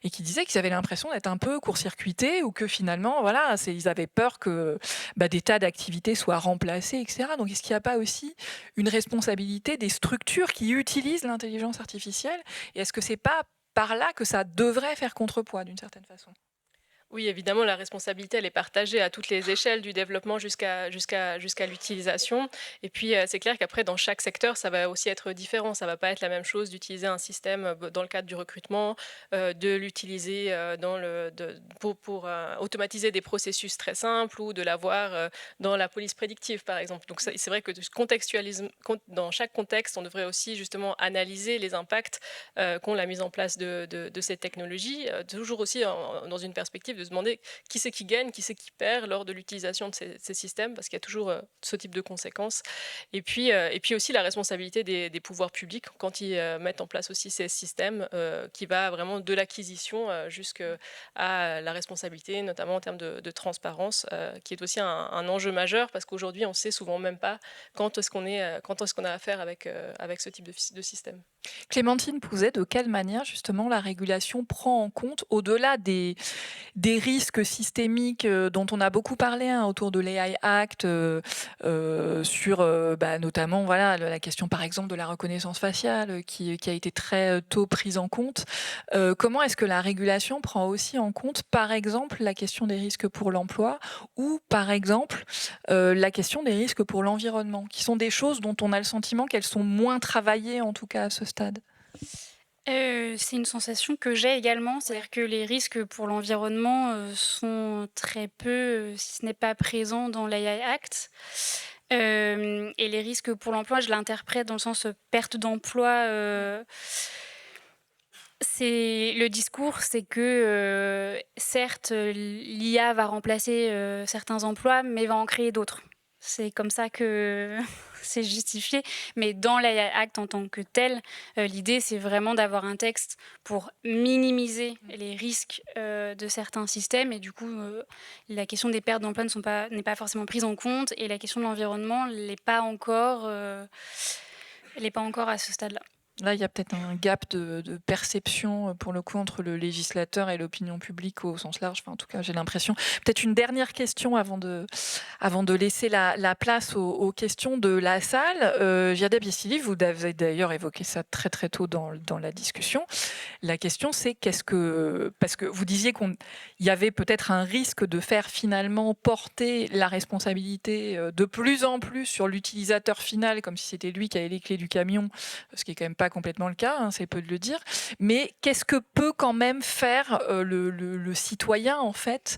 et qui disaient qu'ils avaient l'impression d'être un peu court-circuités ou que finalement, voilà, ils avaient peur que des tas d'activités soient remplacées, etc. Donc est-ce qu'il n'y a pas aussi une responsabilité des structures qui utilisent l'intelligence artificielle? Et est-ce que c'est pas par là que ça devrait faire contrepoids d'une certaine façon? Oui, évidemment, la responsabilité, elle est partagée à toutes les échelles du développement jusqu'à l'utilisation. Et puis, c'est clair qu'après, dans chaque secteur, ça va aussi être différent. Ça ne va pas être la même chose d'utiliser un système dans le cadre du recrutement, de l'utiliser pour automatiser des processus très simples ou de l'avoir dans la police prédictive, par exemple. Donc, c'est vrai que dans chaque contexte, on devrait aussi justement analyser les impacts qu'ont la mise en place de ces technologies, toujours aussi dans une perspective de se demander qui c'est qui gagne, qui c'est qui perd lors de l'utilisation de ces systèmes, parce qu'il y a toujours ce type de conséquences. Et puis aussi la responsabilité des pouvoirs publics quand ils mettent en place aussi ces systèmes, qui va vraiment de l'acquisition jusqu'à la responsabilité, notamment en termes de transparence, qui est aussi un enjeu majeur, parce qu'aujourd'hui, on sait souvent même pas quand est-ce qu'on a affaire avec ce type de système. Clémentine Pouzet, de quelle manière justement la régulation prend en compte, au-delà des des risques systémiques dont on a beaucoup parlé autour de l'AI Act, sur notamment la question par exemple de la reconnaissance faciale qui a été très tôt prise en compte. Comment est-ce que la régulation prend aussi en compte par exemple la question des risques pour l'emploi ou par exemple la question des risques pour l'environnement, qui sont des choses dont on a le sentiment qu'elles sont moins travaillées en tout cas à ce stade? C'est une sensation que j'ai également, c'est-à-dire que les risques pour l'environnement, sont très peu, si ce n'est pas présent dans l'AI Act. Et les risques pour l'emploi, je l'interprète dans le sens, perte d'emploi, c'est le discours, c'est que, certes, l'IA va remplacer, certains emplois, mais va en créer d'autres. C'est comme ça que c'est justifié, mais dans l'AI Act en tant que tel, l'idée, c'est vraiment d'avoir un texte pour minimiser les risques, de certains systèmes et du coup, la question des pertes d'emploi n'est pas forcément prise en compte et la question de l'environnement l'est pas encore à ce stade-là. Là, il y a peut-être un gap de perception, pour le coup, entre le législateur et l'opinion publique au sens large. Enfin, en tout cas, j'ai l'impression. Peut-être une dernière question avant de laisser la place aux questions de la salle. Giada Biesili, vous avez d'ailleurs évoqué ça très très tôt dans la discussion. La question, c'est parce que vous disiez qu'il y avait peut-être un risque de faire finalement porter la responsabilité de plus en plus sur l'utilisateur final, comme si c'était lui qui avait les clés du camion, ce qui est quand même pas complètement le cas, c'est peu de le dire. Mais qu'est-ce que peut quand même faire le citoyen en fait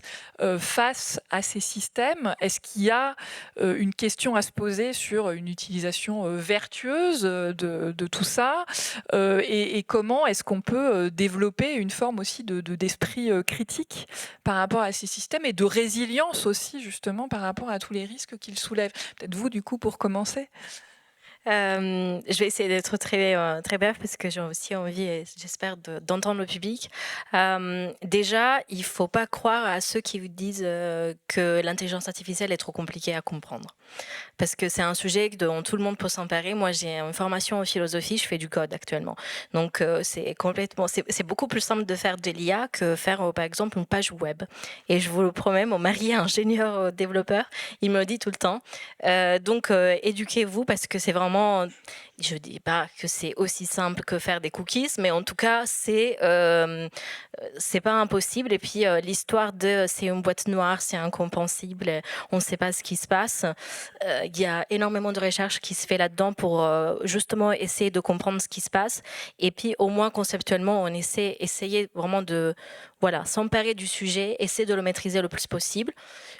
face à ces systèmes? Est-ce qu'il y a une question à se poser sur une utilisation vertueuse de tout ça, et comment est-ce qu'on peut développer une forme aussi d'esprit critique par rapport à ces systèmes et de résilience aussi justement par rapport à tous les risques qu'ils soulèvent? Peut-être vous du coup pour commencer. Je vais essayer d'être très, très bref parce que j'ai aussi envie, et j'espère, d'entendre le public. Déjà, il ne faut pas croire à ceux qui vous disent que l'intelligence artificielle est trop compliquée à comprendre. Parce que c'est un sujet dont tout le monde peut s'emparer. Moi, j'ai une formation en philosophie, je fais du code actuellement. Donc, c'est beaucoup plus simple de faire de l'IA que faire, par exemple, une page web. Et je vous le promets, mon mari est ingénieur développeur, il me le dit tout le temps. Donc, éduquez-vous parce que c'est vraiment, je ne dis pas que c'est aussi simple que faire des cookies, mais en tout cas, c'est pas impossible. Et puis, l'histoire de c'est une boîte noire, c'est incompréhensible, on ne sait pas ce qui se passe. Il y a énormément de recherches qui se fait là-dedans pour justement essayer de comprendre ce qui se passe. Et puis, au moins conceptuellement, on essayer vraiment de s'emparer du sujet, essayer de le maîtriser le plus possible.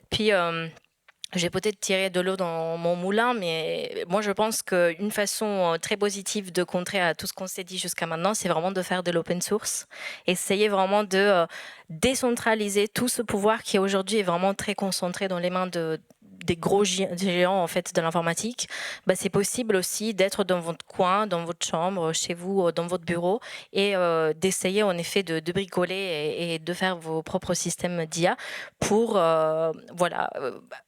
Puis, j'ai peut-être tiré de l'eau dans mon moulin, mais moi je pense qu'une façon très positive de contrer à tout ce qu'on s'est dit jusqu'à maintenant, c'est vraiment de faire de l'open source. Essayer vraiment de décentraliser tout ce pouvoir qui aujourd'hui est vraiment très concentré dans les mains des gros géants en fait de l'informatique. C'est possible aussi d'être dans votre coin, dans votre chambre, chez vous, dans votre bureau et d'essayer en effet de bricoler et de faire vos propres systèmes d'IA pour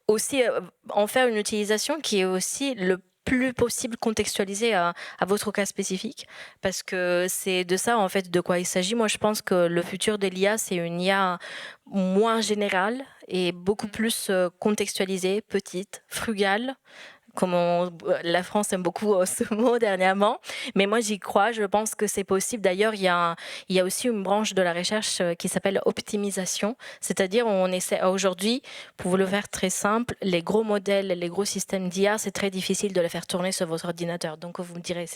aussi en faire une utilisation qui est aussi le plus possible contextualisée à votre cas spécifique, parce que c'est de ça en fait de quoi il s'agit. Moi je pense que le futur de l'IA, c'est une IA moins générale et beaucoup plus contextualisée, petite, frugale, comme la France aime beaucoup ce mot dernièrement, mais moi j'y crois, je pense que c'est possible. D'ailleurs, il y a aussi une branche de la recherche qui s'appelle optimisation, c'est-à-dire on essaie aujourd'hui, pour vous le faire très simple, les gros modèles, les gros systèmes d'IA, c'est très difficile de les faire tourner sur votre ordinateur. Donc vous me direz,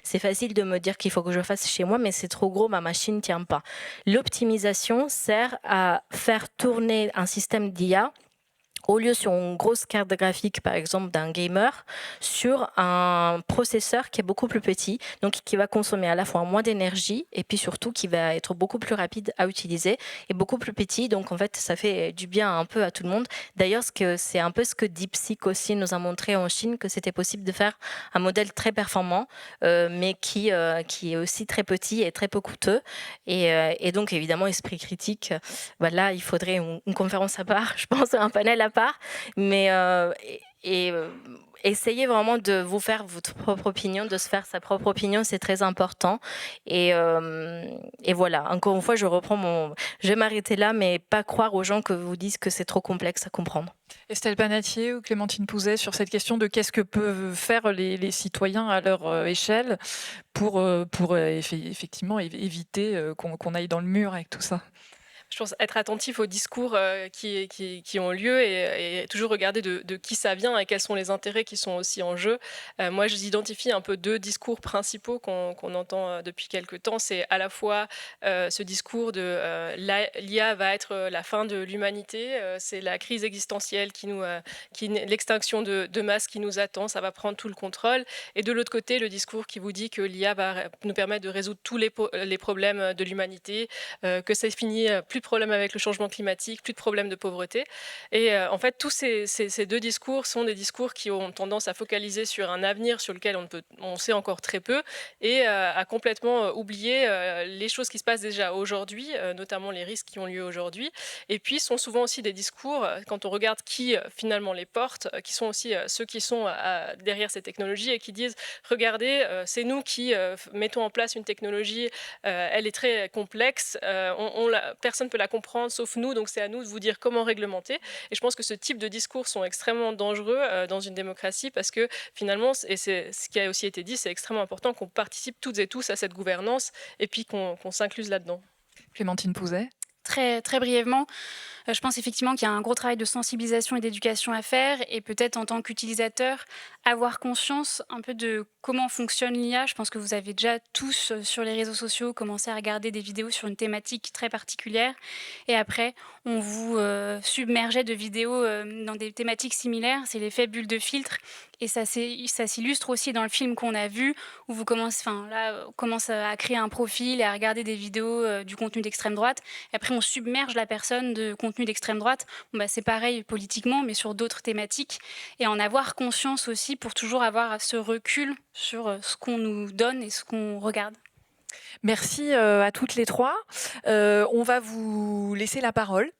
c'est facile de me dire qu'il faut que je fasse chez moi, mais c'est trop gros, ma machine ne tient pas. L'optimisation sert à faire tourner un système d'IA au lieu sur une grosse carte graphique, par exemple, d'un gamer, sur un processeur qui est beaucoup plus petit, donc qui va consommer à la fois moins d'énergie et puis surtout qui va être beaucoup plus rapide à utiliser et beaucoup plus petit. Donc en fait, ça fait du bien un peu à tout le monde. D'ailleurs, c'est un peu ce que DeepSeek aussi nous a montré en Chine, que c'était possible de faire un modèle très performant, mais qui est aussi très petit et très peu coûteux. Et donc évidemment, esprit critique, là, il faudrait une conférence à part, je pense, un panel à part, mais et essayez vraiment de vous faire votre propre opinion, de se faire sa propre opinion, c'est très important. Et voilà, encore une fois, je vais m'arrêter là, mais pas croire aux gens que vous disent que c'est trop complexe à comprendre. Estelle Panatier ou Clémentine Pouzet, sur cette question de qu'est-ce que peuvent faire les citoyens à leur échelle pour effectivement éviter qu'on aille dans le mur avec tout ça. Je pense être attentif aux discours qui ont lieu et toujours regarder de qui ça vient et quels sont les intérêts qui sont aussi en jeu. Moi, j'identifie un peu 2 discours principaux qu'on entend depuis quelques temps. C'est à la fois ce discours de l'IA va être la fin de l'humanité, c'est la crise existentielle l'extinction de masse qui nous attend, ça va prendre tout le contrôle. Et de l'autre côté, le discours qui vous dit que l'IA va nous permettre de résoudre tous les problèmes de l'humanité, que c'est fini, plus de problèmes avec le changement climatique, plus de problèmes de pauvreté. Et en fait, tous ces 2 discours sont des discours qui ont tendance à focaliser sur un avenir sur lequel on sait encore très peu et à complètement oublier les choses qui se passent déjà aujourd'hui, notamment les risques qui ont lieu aujourd'hui. Et puis, sont souvent aussi des discours, quand on regarde qui finalement les porte, qui sont aussi ceux qui sont derrière ces technologies et qui disent « Regardez, c'est nous qui mettons en place une technologie, elle est très complexe, personne ne peut la comprendre sauf nous, donc c'est à nous de vous dire comment réglementer. » Et je pense que ce type de discours sont extrêmement dangereux dans une démocratie parce que finalement, et c'est ce qui a aussi été dit, c'est extrêmement important qu'on participe toutes et tous à cette gouvernance et puis qu'on s'incluse là-dedans. Clémentine Pouzet. Très, très brièvement, je pense effectivement qu'il y a un gros travail de sensibilisation et d'éducation à faire et peut-être en tant qu'utilisateur, avoir conscience un peu de comment fonctionne l'IA. Je pense que vous avez déjà tous sur les réseaux sociaux commencé à regarder des vidéos sur une thématique très particulière et après, on vous submergeait de vidéos dans des thématiques similaires. C'est l'effet bulle de filtre et ça s'illustre aussi dans le film qu'on a vu où on commence à créer un profil et à regarder des vidéos du contenu d'extrême droite. Et après, on submerge la personne de contenu d'extrême droite. C'est pareil politiquement, mais sur d'autres thématiques. Et en avoir conscience aussi pour toujours avoir ce recul sur ce qu'on nous donne et ce qu'on regarde. Merci à toutes les 3. On va vous laisser la parole.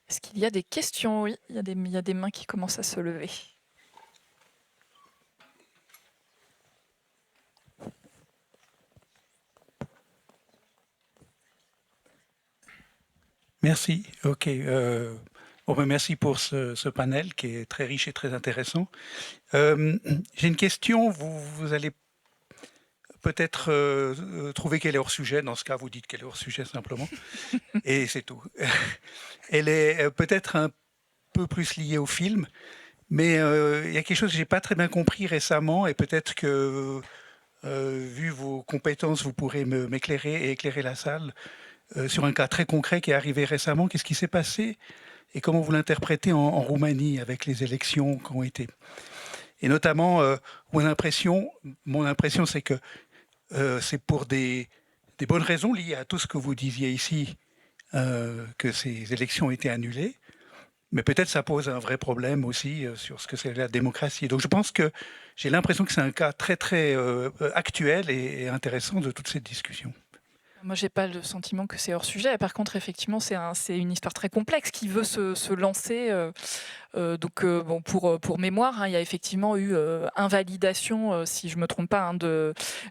Est-ce qu'il y a des questions? Oui, il y a des mains qui commencent à se lever. Merci. OK. Merci pour ce panel qui est très riche et très intéressant. J'ai une question. Vous allez peut-être trouver qu'elle est hors sujet. Dans ce cas, vous dites qu'elle est hors sujet simplement. Et c'est tout. Elle est peut-être un peu plus liée au film. Mais il y a quelque chose que je n'ai pas très bien compris récemment. Et peut-être que, vu vos compétences, vous pourrez m'éclairer et éclairer la salle. Sur un cas très concret qui est arrivé récemment, qu'est-ce qui s'est passé et comment vous l'interprétez en Roumanie avec les élections qui ont été. Et notamment, mon impression c'est que c'est pour des bonnes raisons liées à tout ce que vous disiez ici que ces élections ont été annulées, mais peut-être ça pose un vrai problème aussi sur ce que c'est la démocratie. Donc je pense que j'ai l'impression que c'est un cas très très actuel et intéressant de toute cette discussion. Moi, j'ai pas le sentiment que c'est hors sujet. Par contre, effectivement, c'est une histoire très complexe qui veut se lancer. Bon, pour mémoire, il y a effectivement eu invalidation, si je me trompe pas,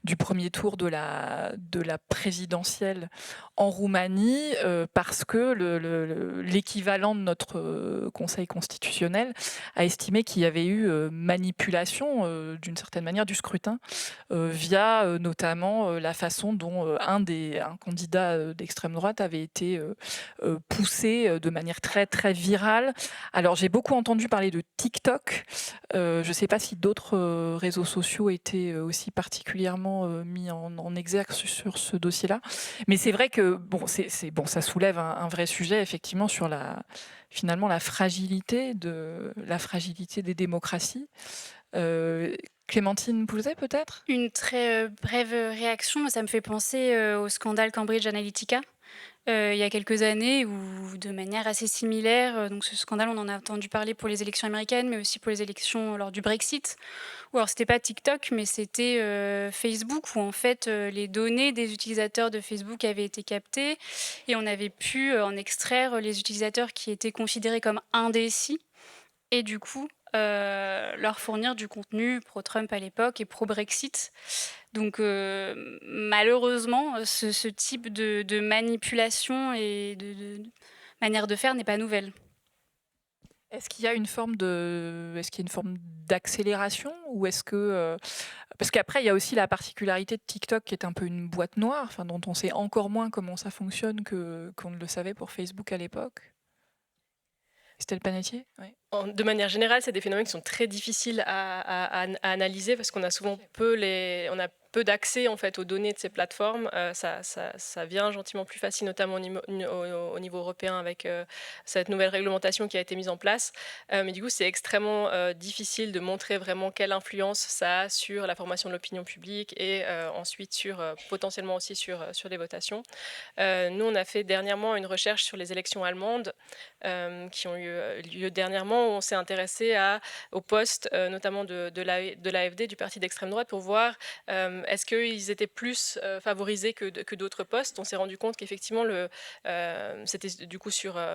du premier tour de la présidentielle en Roumanie, parce que l'équivalent de notre Conseil constitutionnel a estimé qu'il y avait eu manipulation, d'une certaine manière, du scrutin, via notamment la façon dont un candidat d'extrême droite avait été poussé de manière très très virale. Alors j'ai beaucoup entendu parler de TikTok. Je ne sais pas si d'autres réseaux sociaux étaient aussi particulièrement mis en exergue sur ce dossier-là. Mais c'est vrai que ça soulève un vrai sujet effectivement sur finalement la fragilité des démocraties. Clémentine Pouzet, peut-être? Une très brève réaction, ça me fait penser au scandale Cambridge Analytica. il y a quelques années, ou de manière assez similaire. Donc ce scandale, on en a entendu parler pour les élections américaines, mais aussi pour les élections lors du Brexit. Ou alors c'était pas TikTok, mais c'était Facebook, où en fait les données des utilisateurs de Facebook avaient été captées et on avait pu en extraire les utilisateurs qui étaient considérés comme indécis et du coup leur fournir du contenu pro-Trump à l'époque et pro-Brexit. Donc malheureusement, ce type de manipulation et de manière de faire n'est pas nouvelle. Est-ce qu'il y a une forme d'accélération ou est-ce que parce qu'après il y a aussi la particularité de TikTok qui est un peu une boîte noire, enfin dont on sait encore moins comment ça fonctionne qu'on ne le savait pour Facebook à l'époque. Estelle Panetier, oui. De manière générale, c'est des phénomènes qui sont très difficiles à analyser parce qu'on a souvent peu d'accès en fait aux données de ces plateformes. Ça vient gentiment plus facile, notamment au niveau européen avec cette nouvelle réglementation qui a été mise en place. Mais du coup, c'est extrêmement difficile de montrer vraiment quelle influence ça a sur la formation de l'opinion publique et ensuite potentiellement aussi sur les votations. Nous, on a fait dernièrement une recherche sur les élections allemandes qui ont eu lieu dernièrement, où on s'est intéressé aux postes, notamment de l'AfD, du parti d'extrême droite, pour voir est-ce qu'ils étaient plus favorisés que d'autres postes. On s'est rendu compte qu'effectivement, c'était du coup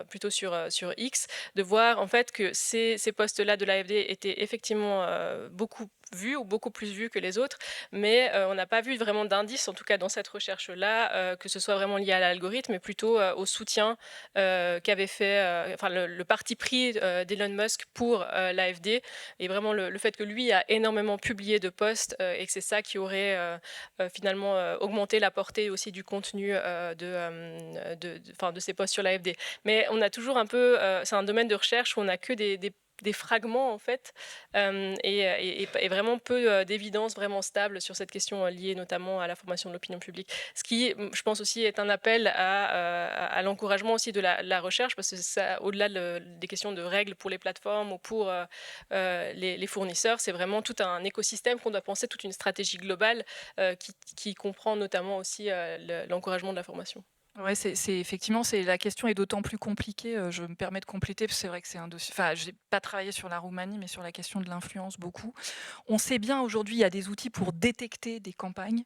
plutôt sur X, de voir en fait que ces postes-là de l'AfD étaient effectivement beaucoup vus ou beaucoup plus vus que les autres, mais on n'a pas vu vraiment d'indice, en tout cas dans cette recherche-là, que ce soit vraiment lié à l'algorithme, mais plutôt au soutien qu'avait fait le parti pris d'Elon Musk pour l'AfD, et vraiment le fait que lui a énormément publié de posts et que c'est ça qui aurait finalement augmenté la portée aussi du contenu de ces posts sur l'AfD. Mais on a toujours un peu, c'est un domaine de recherche où on n'a que des fragments en fait et vraiment peu d'évidence vraiment stable sur cette question liée notamment à la formation de l'opinion publique. Ce qui, je pense aussi, est un appel à l'encouragement aussi de la recherche, parce que ça, au-delà des questions de règles pour les plateformes ou pour les fournisseurs, c'est vraiment tout un écosystème qu'on doit penser, toute une stratégie globale qui comprend notamment aussi l'encouragement de la formation. Ouais, effectivement, la question est d'autant plus compliquée. Je me permets de compléter parce que c'est vrai que c'est un dossier. Enfin, j'ai pas travaillé sur la Roumanie, mais sur la question de l'influence beaucoup. On sait bien aujourd'hui, il y a des outils pour détecter des campagnes.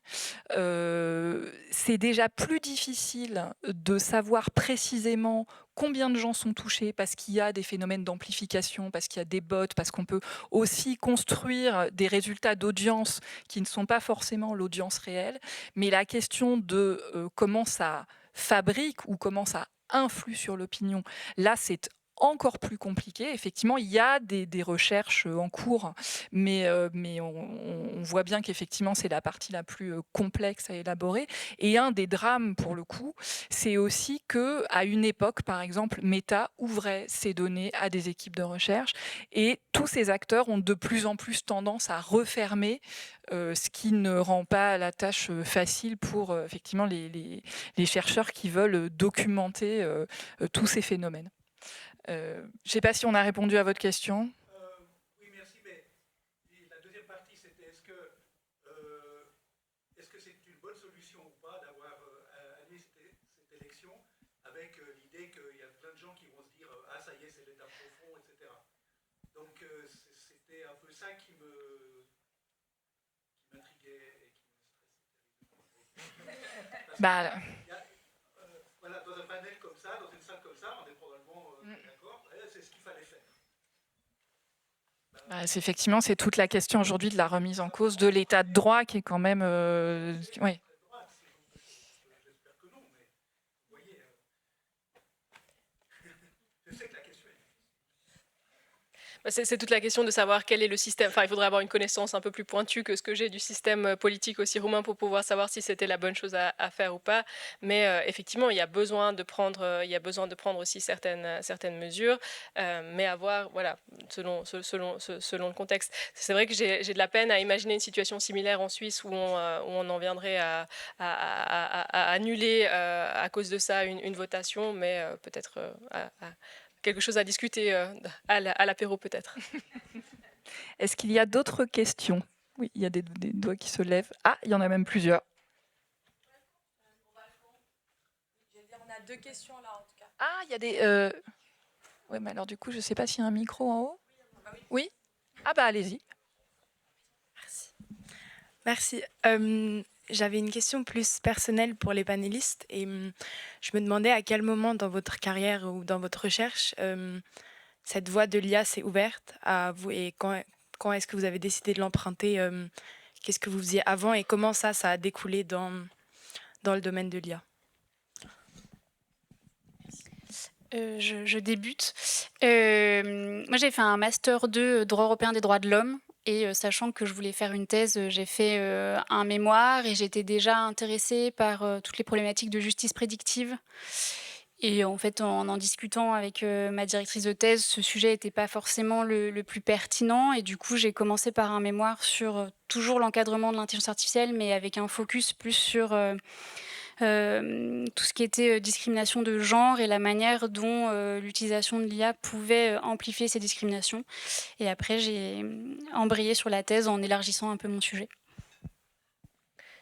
C'est déjà plus difficile de savoir précisément combien de gens sont touchés parce qu'il y a des phénomènes d'amplification, parce qu'il y a des bots, parce qu'on peut aussi construire des résultats d'audience qui ne sont pas forcément l'audience réelle. Mais la question de comment ça fabrique ou comment ça influe sur l'opinion, là c'est encore plus compliqué. Effectivement, il y a des recherches en cours, mais on voit bien qu'effectivement c'est la partie la plus complexe à élaborer. Et un des drames pour le coup, c'est aussi que à une époque, par exemple, Meta ouvrait ses données à des équipes de recherche, et tous ces acteurs ont de plus en plus tendance à refermer, ce qui ne rend pas la tâche facile pour effectivement les chercheurs qui veulent documenter tous ces phénomènes. Je ne sais pas si on a répondu à votre question. Oui, merci. Mais la deuxième partie, c'était est-ce que c'est une bonne solution ou pas d'avoir annulé cette élection avec l'idée qu'il y a plein de gens qui vont se dire ah ça y est, c'est l'État profond, etc. Donc c'était un peu ça qui m'intriguait et qui me stressait. Voilà, dans un panel comme ça, dans une salle comme ça, on est probablement d'accord, c'est ce qu'il fallait faire. Effectivement, c'est toute la question aujourd'hui de la remise en cause de l'état de droit qui est quand même... oui. J'espère que non, mais vous voyez, je sais que la question est... C'est toute la question de savoir quel est le système. Enfin, il faudrait avoir une connaissance un peu plus pointue que ce que j'ai du système politique aussi roumain pour pouvoir savoir si c'était la bonne chose à faire ou pas. Mais effectivement, il y a besoin de prendre aussi certaines mesures, mais à voir, voilà, selon le contexte. C'est vrai que j'ai de la peine à imaginer une situation similaire en Suisse où on en viendrait à annuler à cause de ça une votation, mais peut-être quelque chose à discuter à l'apéro peut-être. Est-ce qu'il y a d'autres questions? Oui, il y a des doigts qui se lèvent. Ah, il y en a même plusieurs. On 2 questions là en tout cas. Ah, il y a des... Oui, mais alors du coup, je ne sais pas s'il y a un micro en haut. Oui. Ah bah allez-y. Merci. J'avais une question plus personnelle pour les panélistes et je me demandais à quel moment dans votre carrière ou dans votre recherche cette voie de l'IA s'est ouverte à vous et quand est-ce que vous avez décidé de l'emprunter, qu'est-ce que vous faisiez avant et comment ça a découlé dans le domaine de l'IA? Je débute. Moi, j'ai fait un master 2 droit européen des droits de l'homme. Et sachant que je voulais faire une thèse, j'ai fait un mémoire et j'étais déjà intéressée par toutes les problématiques de justice prédictive. Et en fait, en discutant avec ma directrice de thèse, ce sujet n'était pas forcément le plus pertinent. Et du coup, j'ai commencé par un mémoire sur toujours l'encadrement de l'intelligence artificielle, mais avec un focus plus sur tout ce qui était discrimination de genre et la manière dont l'utilisation de l'IA pouvait amplifier ces discriminations. Et après, j'ai embrayé sur la thèse en élargissant un peu mon sujet.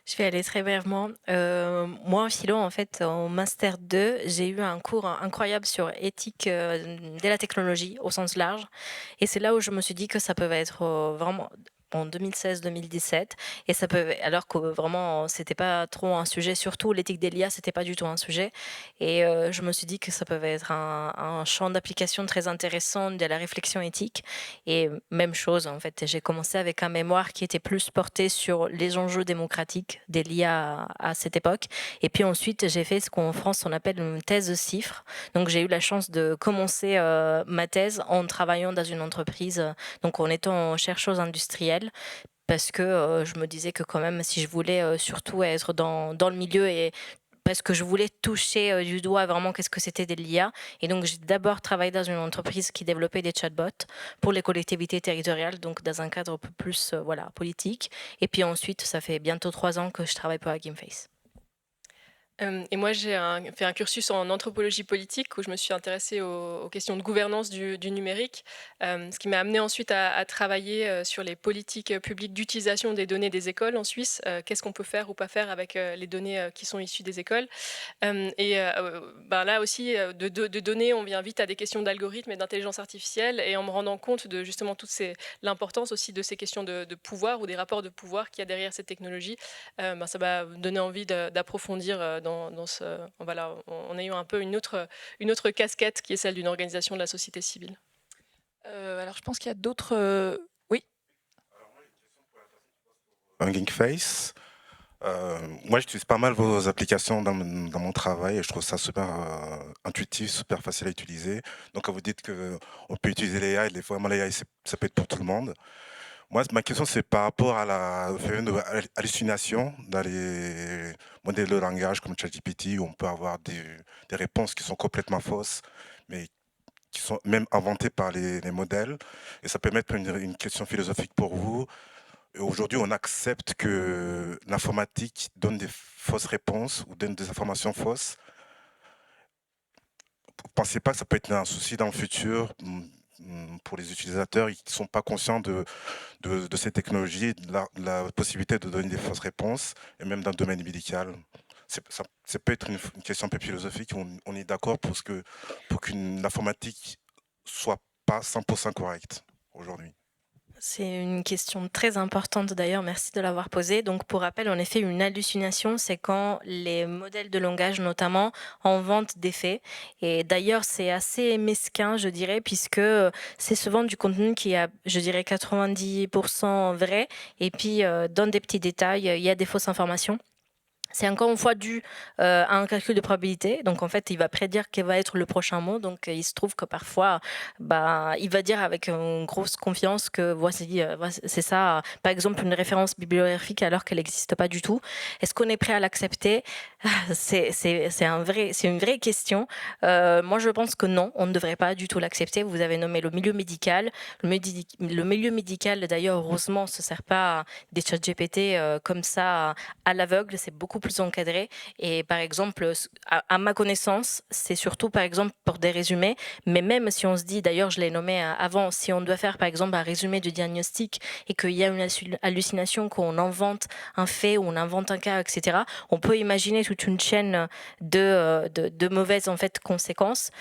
Je vais aller très brièvement. Moi, en philo, en fait, en Master 2, j'ai eu un cours incroyable sur éthique de la technologie au sens large. Et c'est là où je me suis dit que ça peut être vraiment en 2016-2017 et ça peut, alors que vraiment c'était pas trop un sujet, surtout l'éthique des l'IA c'était pas du tout un sujet, et je me suis dit que ça peut être un champ d'application très intéressant de la réflexion éthique. Et même chose, en fait, j'ai commencé avec un mémoire qui était plus porté sur les enjeux démocratiques des l'IA à cette époque, et puis ensuite j'ai fait ce qu'en France on appelle une thèse CIFRE. Donc j'ai eu la chance de commencer ma thèse en travaillant dans une entreprise, donc en étant chercheuse industrielle, parce que je me disais que quand même, si je voulais surtout être dans le milieu, et parce que je voulais toucher du doigt vraiment qu'est-ce que c'était de l'IA. Et donc j'ai d'abord travaillé dans une entreprise qui développait des chatbots pour les collectivités territoriales, donc dans un cadre un peu plus politique. Et puis ensuite, ça fait bientôt 3 ans que je travaille pour Gameface. Et moi, j'ai fait un cursus en anthropologie politique où je me suis intéressée aux questions de gouvernance du numérique, ce qui m'a amené ensuite à travailler sur les politiques publiques d'utilisation des données des écoles en Suisse. Qu'est-ce qu'on peut faire ou pas faire avec les données qui sont issues des écoles. Là aussi, de données, on vient vite à des questions d'algorithmes et d'intelligence artificielle. Et en me rendant compte de justement l'importance aussi de ces questions de pouvoir ou des rapports de pouvoir qu'il y a derrière cette technologie, ça m'a donné envie d'approfondir en ayant un peu une autre casquette qui est celle d'une organisation de la société civile. Alors je pense qu'il y a d'autres... Oui. Gameface. Moi, j'utilise pas mal vos applications dans mon travail et je trouve ça super intuitif, super facile à utiliser. Donc, quand vous dites qu'on peut utiliser l'AI, vraiment l'AI, ça peut être pour tout le monde. Moi, ma question, c'est par rapport à la hallucination dans les modèles de langage comme ChatGPT, où on peut avoir des réponses qui sont complètement fausses, mais qui sont même inventées par les modèles. Et ça peut mettre une question philosophique pour vous. Aujourd'hui, on accepte que l'informatique donne des fausses réponses ou donne des informations fausses. Vous ne pensez pas que ça peut être un souci dans le futur pour les utilisateurs qui ne sont pas conscients de ces technologies, de la possibilité de donner des fausses réponses, et même dans le domaine médical? Ça peut être une question un peu philosophique. On est d'accord pour qu'une informatique soit pas 100% correcte aujourd'hui. C'est une question très importante d'ailleurs, merci de l'avoir posée. Donc pour rappel, en effet, une hallucination, c'est quand les modèles de langage notamment inventent des faits. Et d'ailleurs, c'est assez mesquin, je dirais, puisque c'est souvent du contenu qui a, je dirais, 90% vrai. Et puis, dans des petits détails, il y a des fausses informations. C'est encore une fois dû à un calcul de probabilité. Donc en fait, il va prédire quel va être le prochain mot. Donc il se trouve que parfois, il va dire avec une grosse confiance que voici, c'est ça. Par exemple, une référence bibliographique alors qu'elle n'existe pas du tout. Est-ce qu'on est prêt à l'accepter? C'est une vraie question. Moi, je pense que non, on ne devrait pas du tout l'accepter. Vous avez nommé le milieu médical. Le milieu médical, d'ailleurs, heureusement, ne se sert pas des chat GPT comme ça à l'aveugle. C'est beaucoup plus encadré. Et par exemple, à ma connaissance, c'est surtout par exemple pour des résumés, mais même si on se dit, d'ailleurs je l'ai nommé avant, si on doit faire par exemple un résumé du diagnostic et qu'il y a une hallucination, qu'on invente un fait ou on invente un cas, etc., on peut imaginer toute une chaîne de mauvaises en fait, conséquences.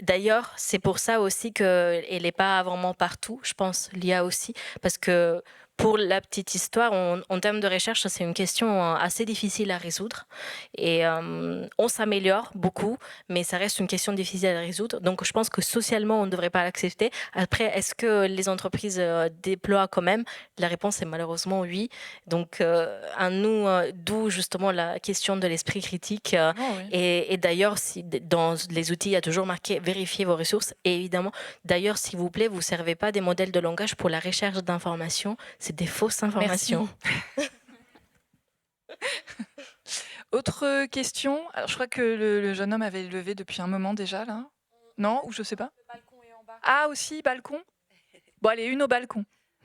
D'ailleurs, c'est pour ça aussi qu'elle n'est pas vraiment partout, je pense, l'IA aussi, parce que pour la petite histoire, en termes de recherche, c'est une question assez difficile à résoudre. Et on s'améliore beaucoup, mais ça reste une question difficile à résoudre. Donc je pense que socialement, on ne devrait pas l'accepter. Après, est-ce que les entreprises déploient quand même? La réponse est malheureusement oui. Donc à nous, d'où justement la question de l'esprit critique. Oui. Et d'ailleurs, si, dans les outils, il y a toujours marqué « Vérifiez vos ressources ». Et évidemment, d'ailleurs, s'il vous plaît, vous ne servez pas des modèles de langage pour la recherche d'informations. C'est des fausses informations. Autre question. Alors, je crois que le jeune homme avait levé depuis un moment déjà, là. Non? Ou je sais pas? Le balcon est en bas. Ah, aussi, balcon? Bon, allez, une au balcon.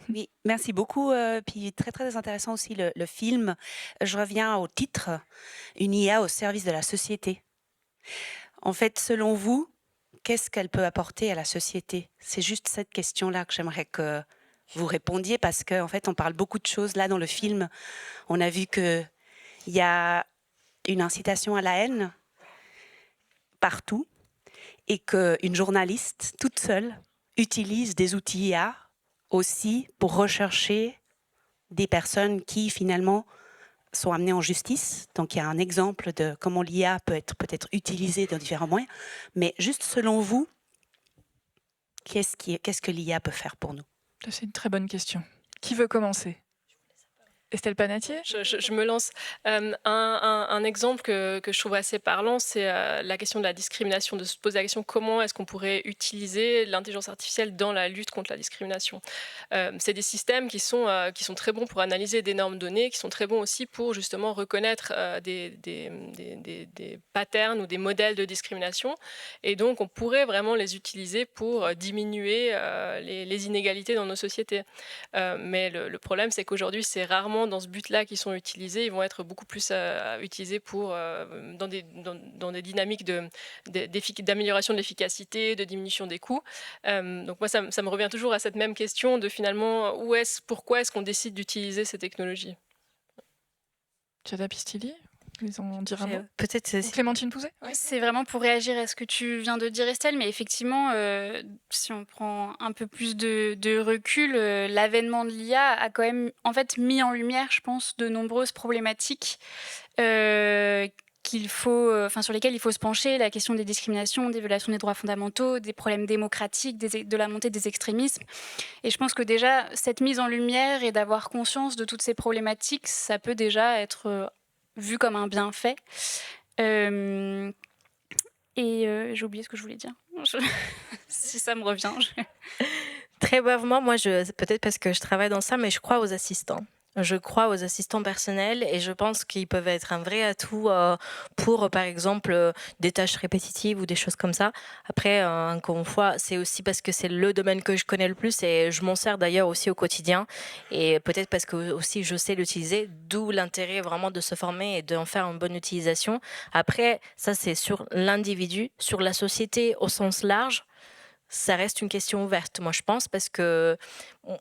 Oui, merci beaucoup. Puis très très intéressant aussi le film. Je reviens au titre, une IA au service de la société. En fait, selon vous, qu'est-ce qu'elle peut apporter à la société? C'est juste cette question-là que j'aimerais que vous répondiez parce qu'en fait, on parle beaucoup de choses. Là, dans le film, on a vu qu'il y a une incitation à la haine partout et qu'une journaliste toute seule utilise des outils IA aussi pour rechercher des personnes qui finalement sont amenées en justice. Donc il y a un exemple de comment l'IA peut être peut-être utilisée dans différents moyens. Mais juste selon vous, qu'est-ce que l'IA peut faire pour nous? C'est une très bonne question. Qui veut commencer? Estelle Panatier? Je me lance. Un exemple que je trouve assez parlant, c'est la question de la discrimination, de se poser la question comment est-ce qu'on pourrait utiliser l'intelligence artificielle dans la lutte contre la discrimination. C'est des systèmes qui sont très bons pour analyser d'énormes données, qui sont très bons aussi pour justement reconnaître des patterns ou des modèles de discrimination. Et donc, on pourrait vraiment les utiliser pour diminuer les inégalités dans nos sociétés. Mais le problème, c'est qu'aujourd'hui, c'est rarement dans ce but-là qu'ils sont utilisés. Ils vont être beaucoup plus utilisés dans des dynamiques d'amélioration de l'efficacité, de diminution des coûts. Donc moi, ça me revient toujours à cette même question de finalement, pourquoi est-ce qu'on décide d'utiliser ces technologies? Giada Pistilli, vous en dire un mot? Peut-être Ou Clémentine Pouzet? C'est vraiment pour réagir à ce que tu viens de dire, Estelle, mais effectivement, si on prend un peu plus de recul, l'avènement de l'IA a quand même en fait mis en lumière, je pense, de nombreuses problématiques sur lesquelles il faut se pencher, la question des discriminations, des violations des droits fondamentaux, des problèmes démocratiques, de la montée des extrémismes. Et je pense que déjà, cette mise en lumière et d'avoir conscience de toutes ces problématiques, ça peut déjà être vu comme un bienfait. J'ai oublié ce que je voulais dire. Si ça me revient. Très brièvement, moi, peut-être parce que je travaille dans ça, mais je crois aux assistants. Je crois aux assistants personnels et je pense qu'ils peuvent être un vrai atout pour, par exemple, des tâches répétitives ou des choses comme ça. Après, encore une fois, c'est aussi parce que c'est le domaine que je connais le plus et je m'en sers d'ailleurs aussi au quotidien. Et peut-être parce que aussi je sais l'utiliser, d'où l'intérêt vraiment de se former et d'en faire une bonne utilisation. Après, ça c'est sur l'individu, sur la société au sens large. Ça reste une question ouverte, moi je pense, parce que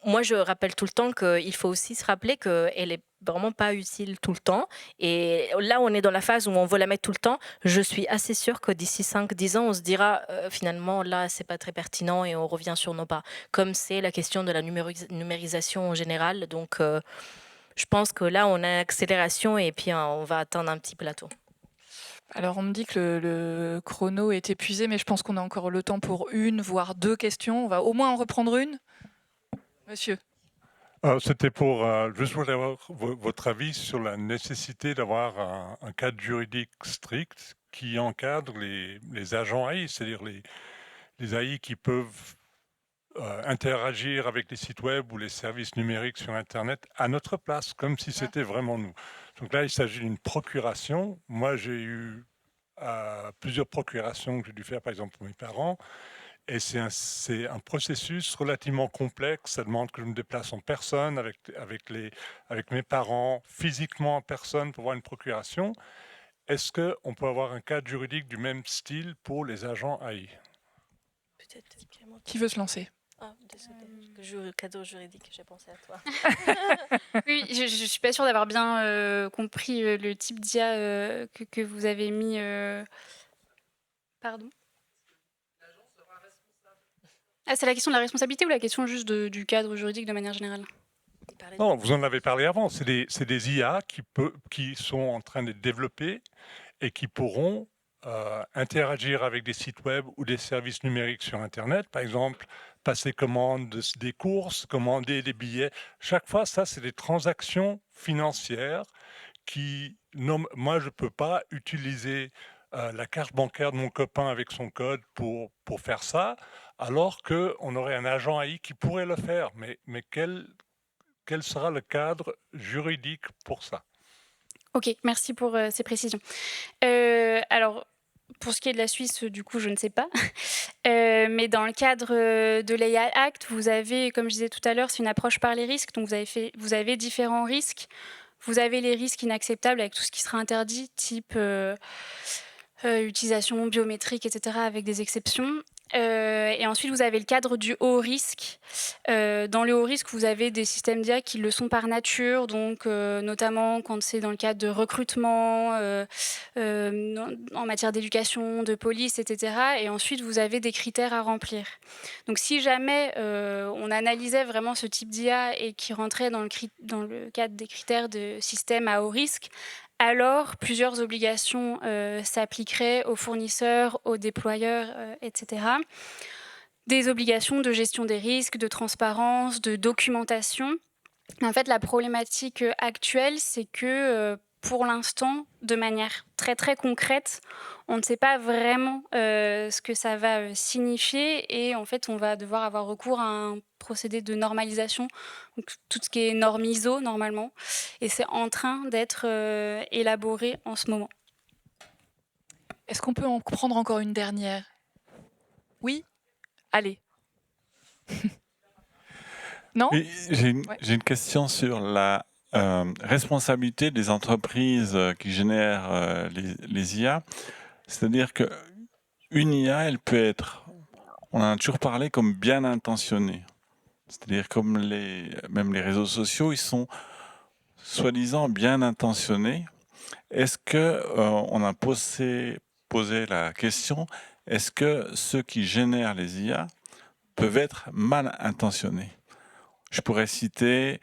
moi je rappelle tout le temps qu'il faut aussi se rappeler qu'elle est vraiment pas utile tout le temps. Et là, on est dans la phase où on veut la mettre tout le temps. Je suis assez sûre que d'ici 5-10 ans, on se dira finalement là, c'est pas très pertinent et on revient sur nos pas. Comme c'est la question de la numérisation en général. Donc, je pense que là, on a une accélération et puis on va atteindre un petit plateau. Alors, on me dit que le chrono est épuisé, mais je pense qu'on a encore le temps pour une, voire deux questions. On va au moins en reprendre une. Monsieur. C'était pour juste voulais avoir votre avis sur la nécessité d'avoir un cadre juridique strict qui encadre les agents AI, c'est-à-dire les AI qui peuvent interagir avec les sites web ou les services numériques sur Internet à notre place, comme si c'était vraiment nous. Donc là, il s'agit d'une procuration. Moi, j'ai eu plusieurs procurations que j'ai dû faire, par exemple, pour mes parents. Et c'est un processus relativement complexe. Ça demande que je me déplace en personne avec mes parents, physiquement en personne pour voir une procuration. Est-ce qu'on peut avoir un cadre juridique du même style pour les agents AI? Qui veut se lancer? Ah, désolé, le cadre juridique, j'ai pensé à toi. Oui, je suis pas sûre d'avoir bien compris le type d'IA que vous avez mis. Pardon. Ah, c'est la question de la responsabilité ou la question juste du cadre juridique de manière générale? Non, vous en avez parlé avant. C'est des IA qui sont en train de développer et qui pourront interagir avec des sites web ou des services numériques sur Internet. Par exemple, passer commande des courses, commander des billets. Chaque fois, ça, c'est des transactions financières moi, je ne peux pas utiliser la carte bancaire de mon copain avec son code pour faire ça, alors qu'on aurait un agent AI qui pourrait le faire. Mais quel sera le cadre juridique pour ça? Ok, merci pour ces précisions. Alors, pour ce qui est de la Suisse, du coup, je ne sais pas. Mais dans le cadre de l'AI Act, vous avez, comme je disais tout à l'heure, c'est une approche par les risques. Donc, vous avez différents risques. Vous avez les risques inacceptables avec tout ce qui sera interdit, type utilisation biométrique, etc., avec des exceptions. Et ensuite, vous avez le cadre du haut risque. Dans le haut risque, vous avez des systèmes d'IA qui le sont par nature, donc notamment quand c'est dans le cadre de recrutement, en matière d'éducation, de police, etc. Et ensuite, vous avez des critères à remplir. Donc, si jamais on analysait vraiment ce type d'IA et qui rentrait dans le cadre des critères de système à haut risque, alors plusieurs obligations s'appliqueraient aux fournisseurs, aux déployeurs, etc. Des obligations de gestion des risques, de transparence, de documentation. En fait, la problématique actuelle, c'est que pour l'instant, de manière très très concrète, on ne sait pas vraiment ce que ça va signifier, et en fait, on va devoir avoir recours à un procédé de normalisation, donc tout ce qui est norme ISO normalement, et c'est en train d'être élaboré en ce moment. Est-ce qu'on peut en prendre encore une dernière? Oui? Allez. Non? Oui, j'ai une question sur la responsabilité des entreprises qui génèrent les IA. C'est-à-dire qu'une IA, elle peut être, on en a toujours parlé, comme bien intentionnée. C'est-à-dire comme même les réseaux sociaux, ils sont soi-disant bien intentionnés. Est-ce qu'on a posé la question, est-ce que ceux qui génèrent les IA peuvent être mal intentionnés? Je pourrais citer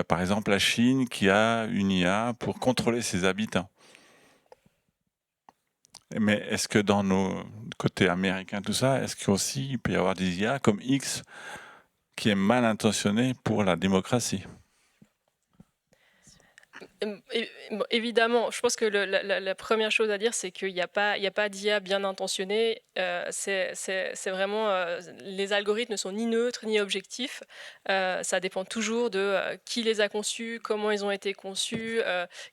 par exemple la Chine qui a une IA pour contrôler ses habitants. Mais est-ce que dans nos côtés américains, tout ça, est-ce qu'aussi il peut y avoir des IA comme X qui est mal intentionné pour la démocratie? Évidemment, je pense que la première chose à dire, c'est qu'il n'y a pas d'IA bien intentionnée. C'est vraiment, les algorithmes ne sont ni neutres ni objectifs. Ça dépend toujours de qui les a conçus, comment ils ont été conçus,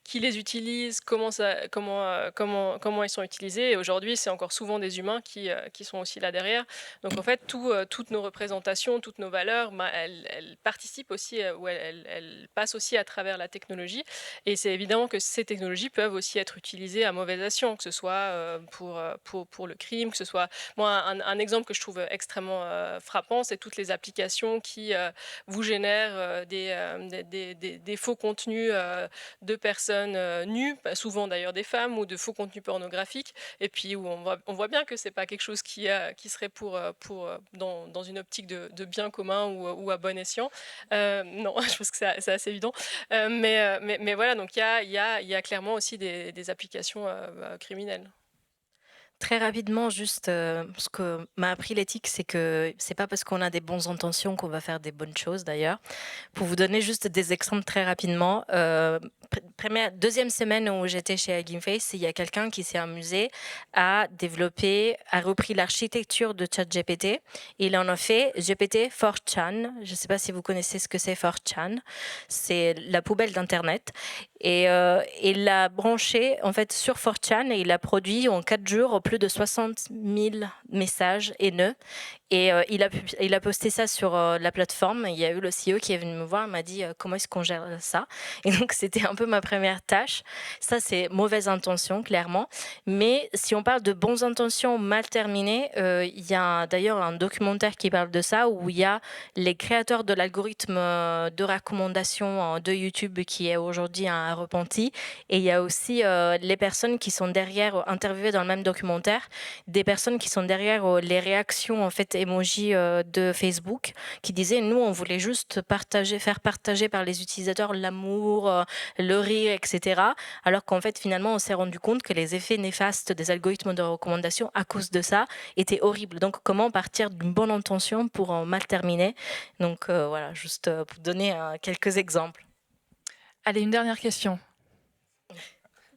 qui les utilise, comment ils sont utilisés. Et aujourd'hui, c'est encore souvent des humains qui sont aussi là derrière. Donc en fait, toutes nos représentations, toutes nos valeurs, elles participent aussi, ou elles passent aussi à travers la technologie. Et c'est évidemment que ces technologies peuvent aussi être utilisées à mauvaise escient, que ce soit pour le crime, que ce soit... Moi, un exemple que je trouve extrêmement frappant, c'est toutes les applications qui vous génèrent des faux contenus de personnes nues, souvent d'ailleurs des femmes, ou de faux contenus pornographiques, et puis où on voit bien que c'est pas quelque chose qui serait dans une optique de bien commun ou à bon escient. Non, je pense que c'est assez évident. Mais voilà, donc il y a clairement aussi des applications criminelles. Très rapidement, juste ce que m'a appris l'éthique, c'est que c'est pas parce qu'on a des bonnes intentions qu'on va faire des bonnes choses d'ailleurs. Pour vous donner juste des exemples très rapidement, deuxième semaine où j'étais chez Hugging Face, il y a quelqu'un qui s'est amusé a repris l'architecture de ChatGPT. Il en a fait GPT 4chan. Je ne sais pas si vous connaissez ce que c'est 4chan. C'est la poubelle d'Internet. Et il l'a branché en fait sur 4chan et il a produit en 4 jours plus de 60 000 messages haineux. Et il a posté ça sur la plateforme. Il y a eu le CEO qui est venu me voir, il m'a dit comment est-ce qu'on gère ça. Et donc c'était un peu ma première tâche. Ça c'est mauvaise intention clairement. Mais si on parle de bonnes intentions mal terminées, il y a d'ailleurs un documentaire qui parle de ça où il y a les créateurs de l'algorithme de recommandation de YouTube qui est aujourd'hui un repenti. Et il y a aussi les personnes qui sont derrière, interviewées dans le même documentaire, des personnes qui sont derrière les réactions en fait emoji de Facebook, qui disaient nous on voulait juste faire partager par les utilisateurs l'amour, le rire, etc. Alors qu'en fait finalement on s'est rendu compte que les effets néfastes des algorithmes de recommandation à cause de ça étaient horribles. Donc comment partir d'une bonne intention pour en mal terminer. Donc voilà, juste pour donner quelques exemples. Allez, une dernière question.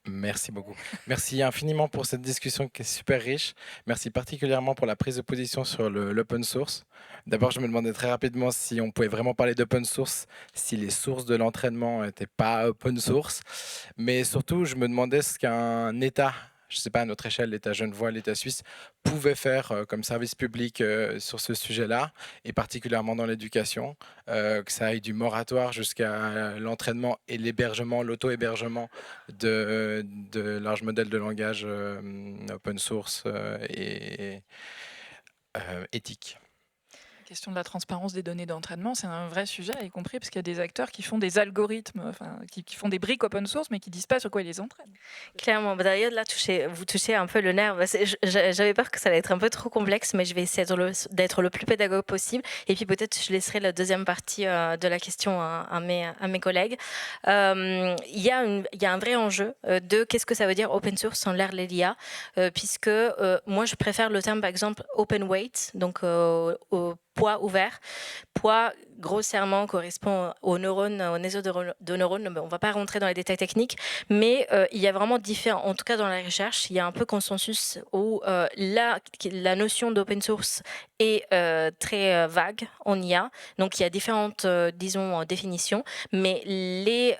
Merci beaucoup. Merci infiniment pour cette discussion qui est super riche. Merci particulièrement pour la prise de position sur l'open source. D'abord, je me demandais très rapidement si on pouvait vraiment parler d'open source, si les sources de l'entraînement n'étaient pas open source. Mais surtout, je me demandais ce qu'un État, je ne sais pas à notre échelle, l'État genevois, l'État suisse, pouvait faire comme service public sur ce sujet-là, et particulièrement dans l'éducation, que ça aille du moratoire jusqu'à l'entraînement et l'hébergement, l'auto-hébergement de larges modèles de langage open source et éthiques. La question de la transparence des données d'entraînement, c'est un vrai sujet, y compris parce qu'il y a des acteurs qui font des algorithmes, enfin, qui font des briques open source, mais qui ne disent pas sur quoi ils les entraînent. Clairement, d'ailleurs là, vous touchez un peu le nerf. J'avais peur que ça allait être un peu trop complexe, mais je vais essayer d'être le plus pédagogue possible. Et puis peut-être je laisserai la deuxième partie de la question à mes collègues. Il y a un vrai enjeu de qu'est-ce que ça veut dire open source sans l'ère de l'IA, puisque moi je préfère le terme par exemple open weight, donc au poids ouvert. Poids, grossièrement, correspond aux neurones, aux réseaux de neurones. On ne va pas rentrer dans les détails techniques, mais il y a vraiment différents, en tout cas dans la recherche, il y a un peu consensus où la notion d'open source est très vague en IA. Donc il y a différentes, disons, définitions, mais les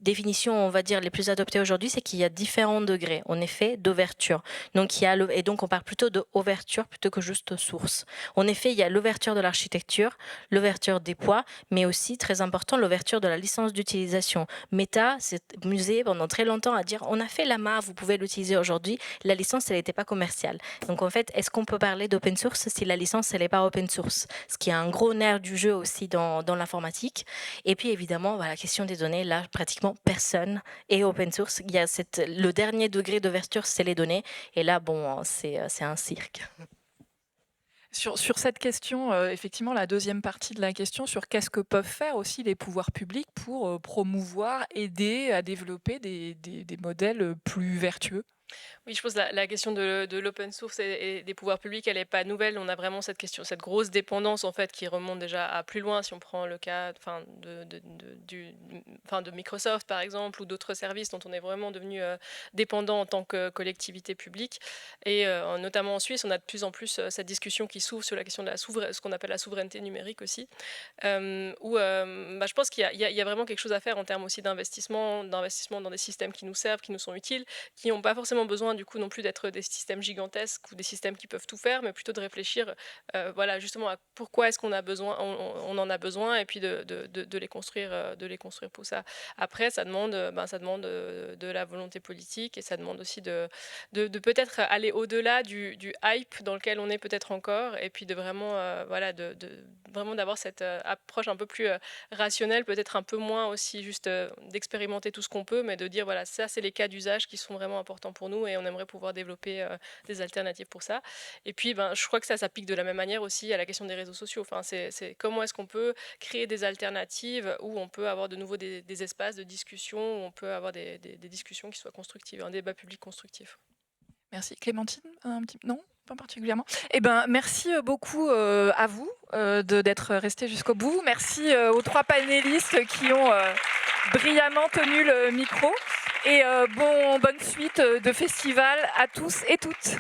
définitions, on va dire, les plus adoptées aujourd'hui, c'est qu'il y a différents degrés, en effet, d'ouverture. Donc, et donc on parle plutôt d'ouverture plutôt que juste source. En effet, il y a l'ouverture de l'architecture, l'ouverture des poids, mais aussi, très important, l'ouverture de la licence d'utilisation. Meta s'est amusé pendant très longtemps à dire on a fait l'AMA, vous pouvez l'utiliser aujourd'hui. La licence, elle n'était pas commerciale. Donc en fait, est-ce qu'on peut parler d'open source si la licence, elle n'est pas open source? Ce qui est un gros nerf du jeu aussi dans l'informatique. Et puis évidemment, la question des données, là, pratiquement personne est open source. Il y a le dernier degré d'ouverture, c'est les données. Et là, bon, c'est un cirque. Sur cette question, effectivement, la deuxième partie de la question sur qu'est-ce que peuvent faire aussi les pouvoirs publics pour promouvoir, aider à développer des modèles plus vertueux. Oui, je pense que la question de l'open source et des pouvoirs publics, elle n'est pas nouvelle. On a vraiment cette question, cette grosse dépendance en fait qui remonte déjà à plus loin. Si on prend le cas de Microsoft par exemple ou d'autres services dont on est vraiment devenu dépendant en tant que collectivité publique. Et notamment en Suisse, on a de plus en plus cette discussion qui s'ouvre sur la question de ce qu'on appelle la souveraineté numérique aussi. Où je pense qu'il y a vraiment quelque chose à faire en termes aussi d'investissement dans des systèmes qui nous servent, qui nous sont utiles, qui n'ont pas forcément besoin du coup non plus d'être des systèmes gigantesques ou des systèmes qui peuvent tout faire, mais plutôt de réfléchir justement à pourquoi est-ce qu'on a besoin, on en a besoin, et puis de les construire pour ça. Après, ça demande de la volonté politique, et ça demande aussi de peut-être aller au-delà du hype dans lequel on est peut-être encore, et puis de vraiment vraiment d'avoir cette approche un peu plus rationnelle, peut-être un peu moins aussi juste d'expérimenter tout ce qu'on peut, mais de dire voilà, ça c'est les cas d'usage qui sont vraiment importants pour nous, et on aimerait pouvoir développer des alternatives pour ça. Et puis je crois que ça s'applique de la même manière aussi à la question des réseaux sociaux. Enfin, c'est comment est-ce qu'on peut créer des alternatives où on peut avoir de nouveau des espaces de discussion, où on peut avoir des discussions qui soient constructives, un débat public constructif. Merci. Clémentine, non, pas particulièrement. Eh ben, merci beaucoup à vous d'être restés jusqu'au bout. Merci aux 3 panélistes qui ont brillamment tenu le micro. Et bonne suite de festival à tous et toutes.